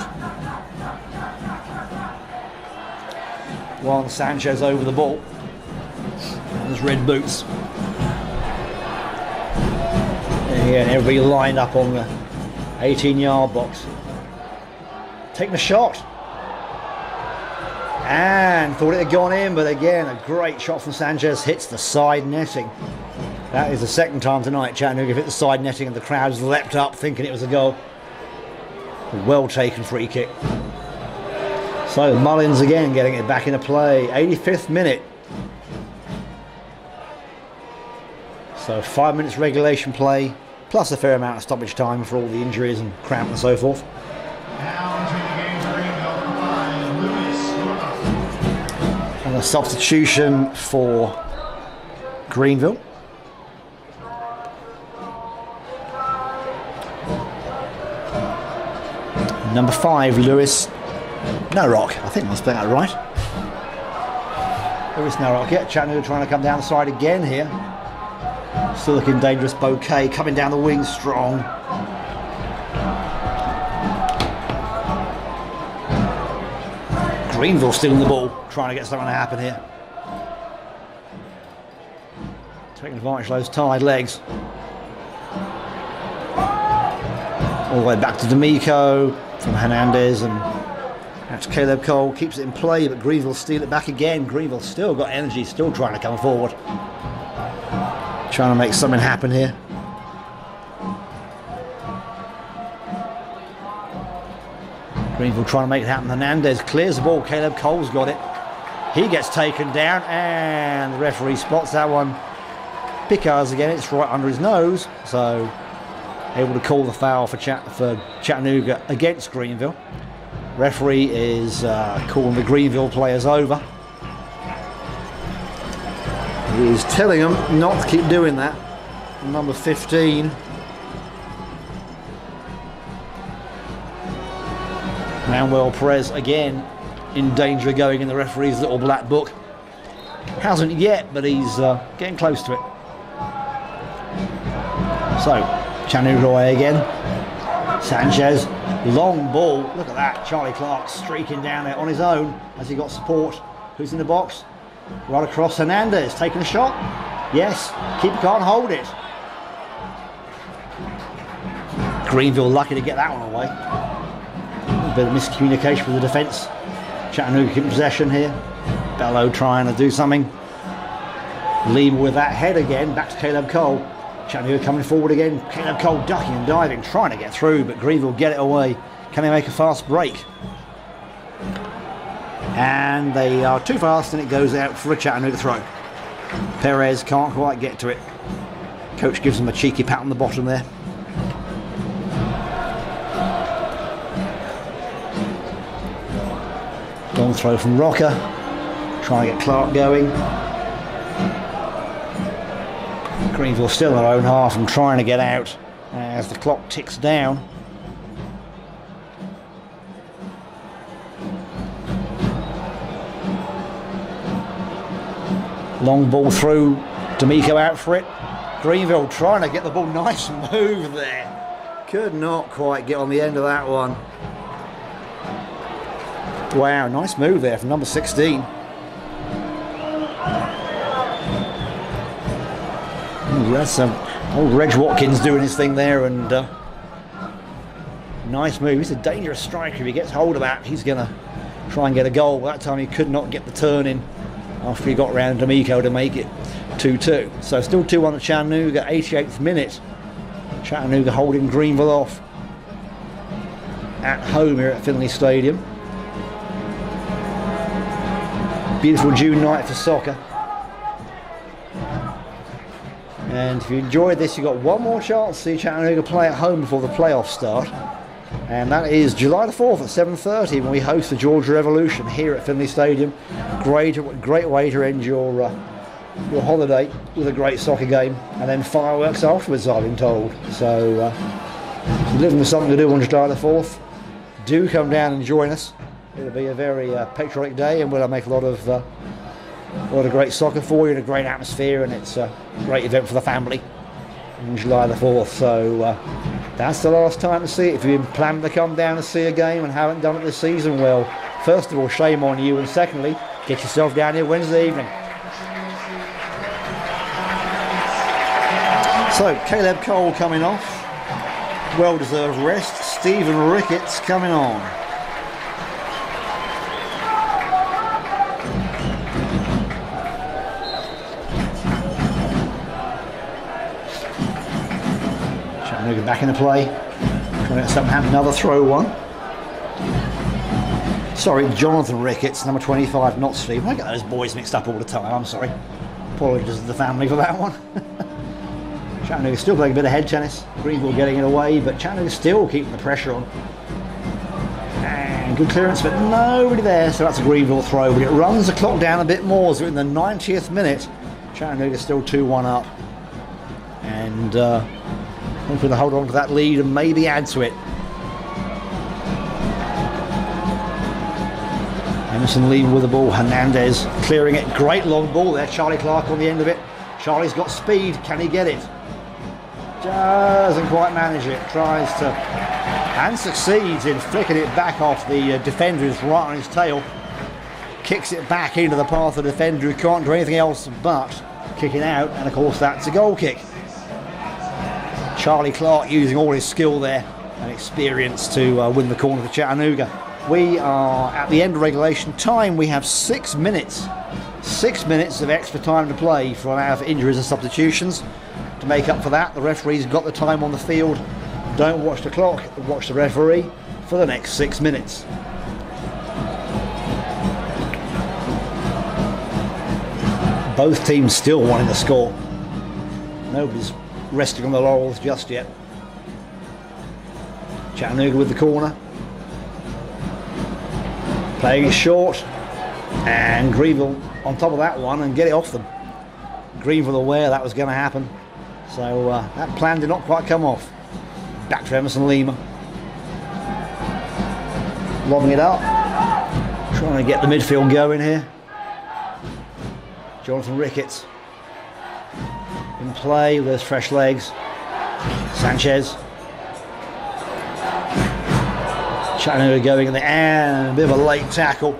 Juan Sanchez over the ball. There's red boots. Yeah, and everybody lined up on the 18-yard box. Taking a shot. And thought it had gone in, but again, a great shot from Sanchez hits the side netting. That is the second time tonight Chattanooga hit the side netting and the crowds leapt up thinking it was a goal. A well taken free kick. So Mullins again getting it back into play. 85th minute. So 5 minutes regulation play, plus a fair amount of stoppage time for all the injuries and cramp and so forth. Now into the game for Greenville by Lewis. And a substitution for Greenville. Number 5, Lewis Narok. I think I'm spelling that right. Lewis Narok. Yeah, Chattanooga trying to come down the side again here. Still looking dangerous. Bouquet coming down the wing strong. Greenville still in the ball, trying to get something to happen here. Taking advantage of those tied legs. All the way back to D'Amico from Hernandez, and that's Caleb Cole. Keeps it in play, but Greenville steal it back again. Greenville still got energy, still trying to come forward. Trying to make something happen here. Greenville trying to make it happen. Hernandez clears the ball. Caleb Cole's got it. He gets taken down, and the referee spots that one. Pickars again, it's right under his nose, so able to call the foul for Chattanooga against Greenville. Referee is calling the Greenville players over. He is telling them not to keep doing that. Number 15. Manuel Perez again in danger of going in the referee's little black book. Hasn't yet, but he's getting close to it. So, Chattanooga away again. Sanchez, long ball. Look at that. Charlie Clark streaking down there on his own as he got support. Who's in the box? Right across. Hernandez taking a shot. Yes, keeper can't hold it. Greenville lucky to get that one away. A bit of miscommunication with the defence. Chattanooga keeping possession here. Bello trying to do something. Lima with that head again. Back to Caleb Cole. Chattanooga coming forward again. Caleb Cole ducking and diving, trying to get through, but Greenville get it away. Can they make a fast break? And they are too fast, and it goes out for a Chattanooga throw. Perez can't quite get to it. Coach gives him a cheeky pat on the bottom there. Long throw from Rocker. Trying to get Clark going. Greenville still in their own half and trying to get out as the clock ticks down. Long ball through, D'Amico out for it. Greenville trying to get the ball, nice move there. Could not quite get on the end of that one. Wow, nice move there from number 16. That's some old Reg Watkins doing his thing there, and nice move. He's a dangerous striker. If he gets hold of that, he's going to try and get a goal. That time he could not get the turn in after he got round D'Amico to make it 2-2. So still 2-1 at Chattanooga, 88th minute. Chattanooga holding Greenville off at home here at Finley Stadium. Beautiful June night for soccer. And if you enjoyed this, you've got one more chance to see Chattanooga play at home before the playoffs start. And that is July the 4th at 7:30 when we host the Georgia Revolution here at Finley Stadium. Great way to end your holiday with a great soccer game. And then fireworks afterwards, I've been told. So if you're living with something to do on July the 4th, do come down and join us. It'll be a very patriotic day, and we'll make a lot of great soccer for you and a great atmosphere, and it's a great event for the family on July the 4th. So that's the last time to see it. If you've been planning to come down and see a game and haven't done it this season, well, first of all, shame on you, and secondly, get yourself down here Wednesday evening. So Caleb Cole coming off, well-deserved rest. Stephen Ricketts coming on. Back into play, trying to get something happen. Another throw one. Sorry, Jonathan Ricketts, number 25, not Steve. I get those boys mixed up all the time, I'm sorry. Apologies to the family for that one. Chattanooga still playing a bit of head tennis. Greenville getting it away, but Chattanooga still keeping the pressure on. And good clearance, but nobody there, so that's a Greenville throw. But it runs the clock down a bit more, so in the 90th minute, Chattanooga still 2-1 up. And hoping to hold on to that lead and maybe add to it. Emerson Lima with the ball, Hernandez clearing it, great long ball there, Charlie Clark on the end of it. Charlie's got speed, can he get it? Doesn't quite manage it, tries to, and succeeds in flicking it back off the defender who's right on his tail. Kicks it back into the path of the defender who can't do anything else but kick it out, and of course that's a goal kick. Charlie Clark using all his skill there and experience to win the corner for Chattanooga. We are at the end of regulation time. We have 6 minutes. 6 minutes of extra time to play for our injuries and substitutions. To make up for that, the referee's got the time on the field. Don't watch the clock, watch the referee for the next 6 minutes. Both teams still wanting to score. Nobody's resting on the laurels just yet. Chattanooga with the corner. Playing it short, and Greenville on top of that one and get it off them. Greenville aware that was going to happen, so that plan did not quite come off. Back to Emerson Lima. Lobbing it up, trying to get the midfield going here. Jonathan Ricketts in play with his fresh legs. Sanchez. Chattanooga going in there, and a bit of a late tackle.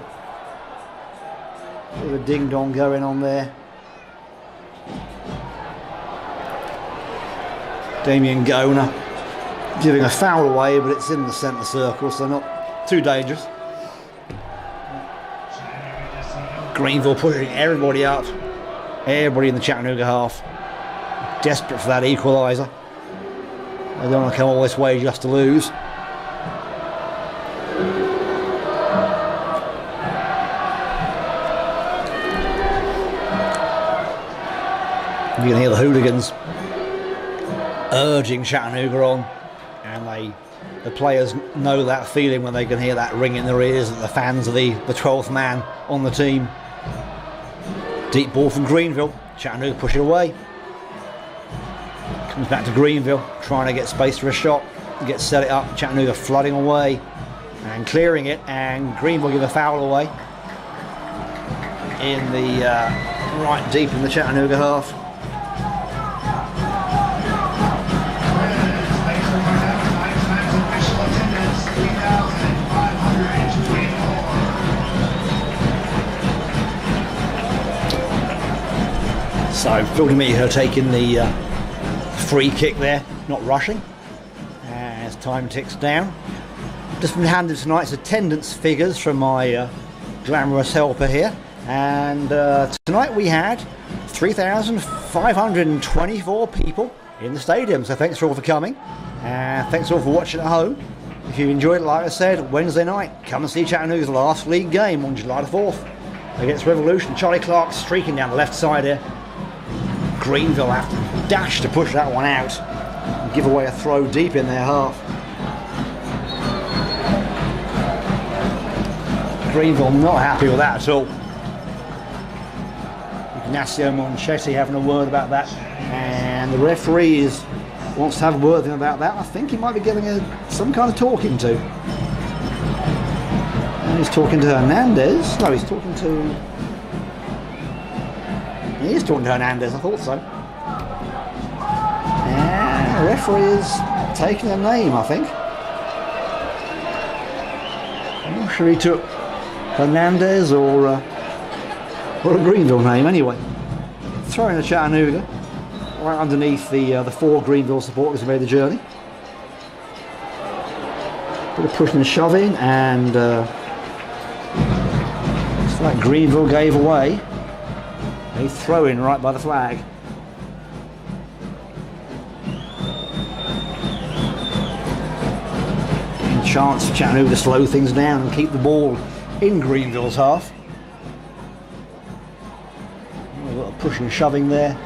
Bit of a ding-dong going on there. Damien Gona giving a foul away, but it's in the centre circle, so not too dangerous. Greenville pushing everybody up. Everybody in the Chattanooga half. Desperate for that equaliser. They don't want to come all this way just to lose. You can hear the hooligans urging Chattanooga on, and the players know that feeling when they can hear that ring in their ears that the fans are the 12th man on the team. Deep ball from Greenville. Chattanooga push it away. Comes back to Greenville, trying to get space for a shot. Gets set it up. Chattanooga flooding away and clearing it, and Greenville give a foul away in the right deep in the Chattanooga half. So Phil Demeter taking the free kick there, not rushing, as time ticks down. Just been handed tonight's attendance figures from my glamorous helper here, and tonight we had 3,524 people in the stadium, so thanks all for coming, and thanks all for watching at home. If you enjoyed it, like I said, Wednesday night, come and see Chattanooga's last league game on July the 4th against Revolution. Charlie Clark streaking down the left side here. Greenville have to dash to push that one out and give away a throw deep in their half. Greenville not happy with that at all. Ignacio Monchetti having a word about that, and the referee wants to have a word with him about that. I think he might be giving some kind of talking to. And he's talking to Hernandez. No, he's talking to... He is talking to Hernandez, I thought so. And the referee is taking a name, I think. I'm not sure he took Hernandez or a Greenville name anyway. Throwing the Chattanooga right underneath the 4 Greenville supporters who made the journey. Bit of pushing and shoving, and it's like Greenville gave away a throw-in right by the flag. And chance for Chattanooga to slow things down and keep the ball in Greenville's half. A lot of pushing and shoving there.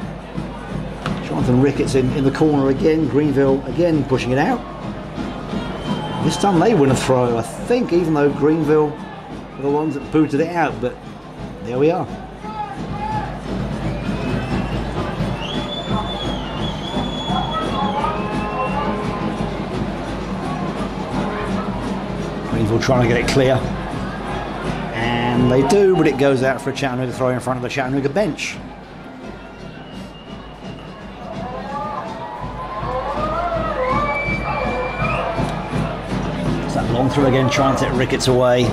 Jonathan Ricketts in the corner again. Greenville again pushing it out. This time they win a throw, I think, even though Greenville were the ones that booted it out, but there we are. Greenville trying to get it clear. And they do, but it goes out for a Chattanooga throw in front of the Chattanooga bench. Long through again, trying to take Ricketts away.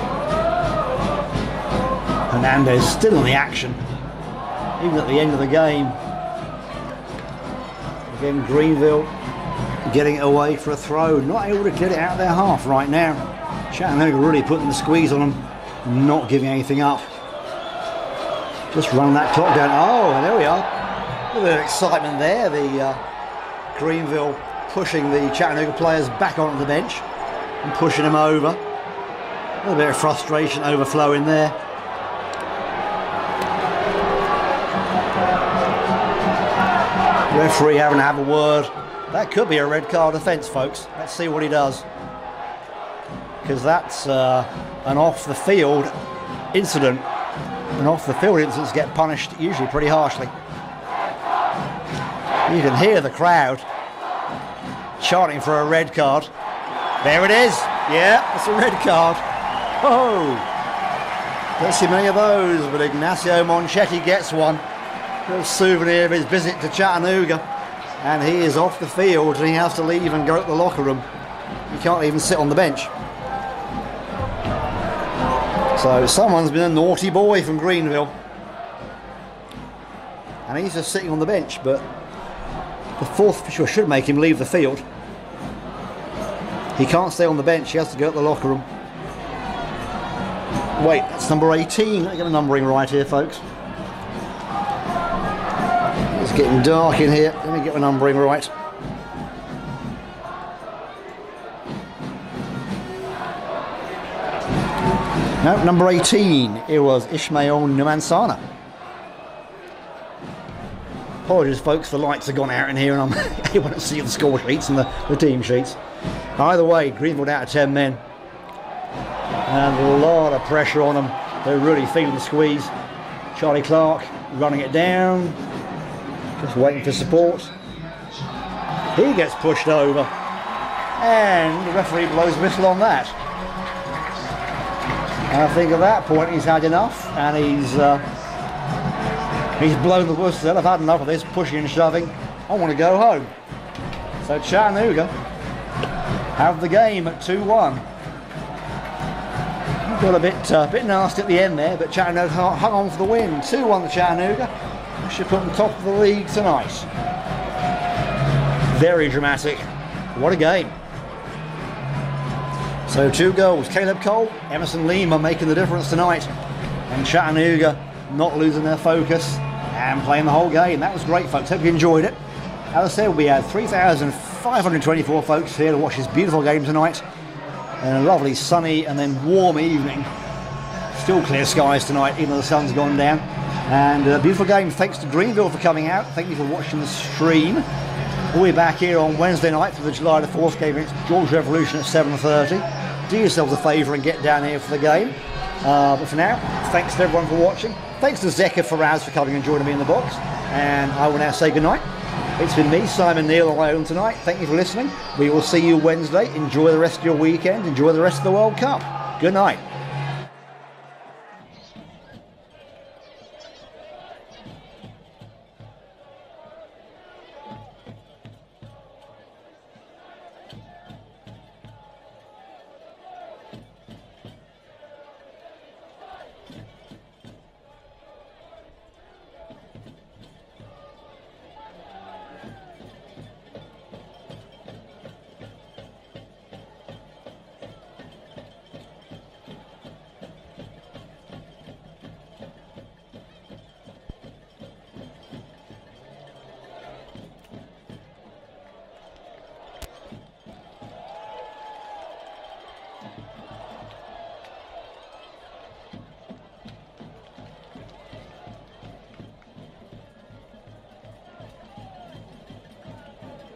Hernandez still in the action, even at the end of the game. Again, Greenville getting it away for a throw, not able to get it out of their half right now. Chattanooga really putting the squeeze on them, not giving anything up. Just running that clock down. Oh, and there we are. A little bit of excitement there. The Greenville pushing the Chattanooga players back onto the bench and pushing them over. A little bit of frustration overflowing there. Referee having to have a word. That could be a red card offence, folks. Let's see what he does. Because that's an off the field incident. And off the field incidents get punished usually pretty harshly. You can hear the crowd chanting for a red card. There it is. Yeah, it's a red card. Oh, don't see many of those, but Ignacio Monchetti gets one. A little souvenir of his visit to Chattanooga. And he is off the field and he has to leave and go to the locker room. He can't even sit on the bench. So someone's been a naughty boy from Greenville. And he's just sitting on the bench, but the fourth official should make him leave the field. He can't stay on the bench, he has to go to the locker room. Wait, that's number 18. Let me get the numbering right here, folks. It's getting dark in here. Let me get the numbering right. No, number 18. It was Ishmael Numansana. Apologies, folks, the lights have gone out in here and I'm able to see the score sheets and the team sheets. Either way, Greenville out of 10 men. And a lot of pressure on them. They're really feeling the squeeze. Charlie Clark running it down. Just waiting for support. He gets pushed over. And the referee blows whistle on that. And I think at that point he's had enough. And he's blown the whistle. I've had enough of this pushing and shoving. I want to go home. So Chattanooga have the game at 2-1. Got a bit nasty at the end there, but Chattanooga hung on for the win. 2-1 to Chattanooga. Should put them top of the league tonight. Very dramatic. What a game. So 2 goals. Caleb Cole, Emerson Lima making the difference tonight. And Chattanooga not losing their focus and playing the whole game. That was great, folks. Hope you enjoyed it. As I said, we had 3,524 folks here to watch this beautiful game tonight. And a lovely sunny and then warm evening. Still clear skies tonight, even though the sun's gone down. And a beautiful game. Thanks to Greenville for coming out. Thank you for watching the stream. We'll be back here on Wednesday night for the July the 4th game against Georgia Revolution at 7:30. Do yourselves a favour and get down here for the game. But for now, thanks to everyone for watching. Thanks to Zeka Faraz for coming and joining me in the box. And I will now say goodnight. It's been me, Simon Neal, on my own tonight. Thank you for listening. We will see you Wednesday. Enjoy the rest of your weekend. Enjoy the rest of the World Cup. Good night.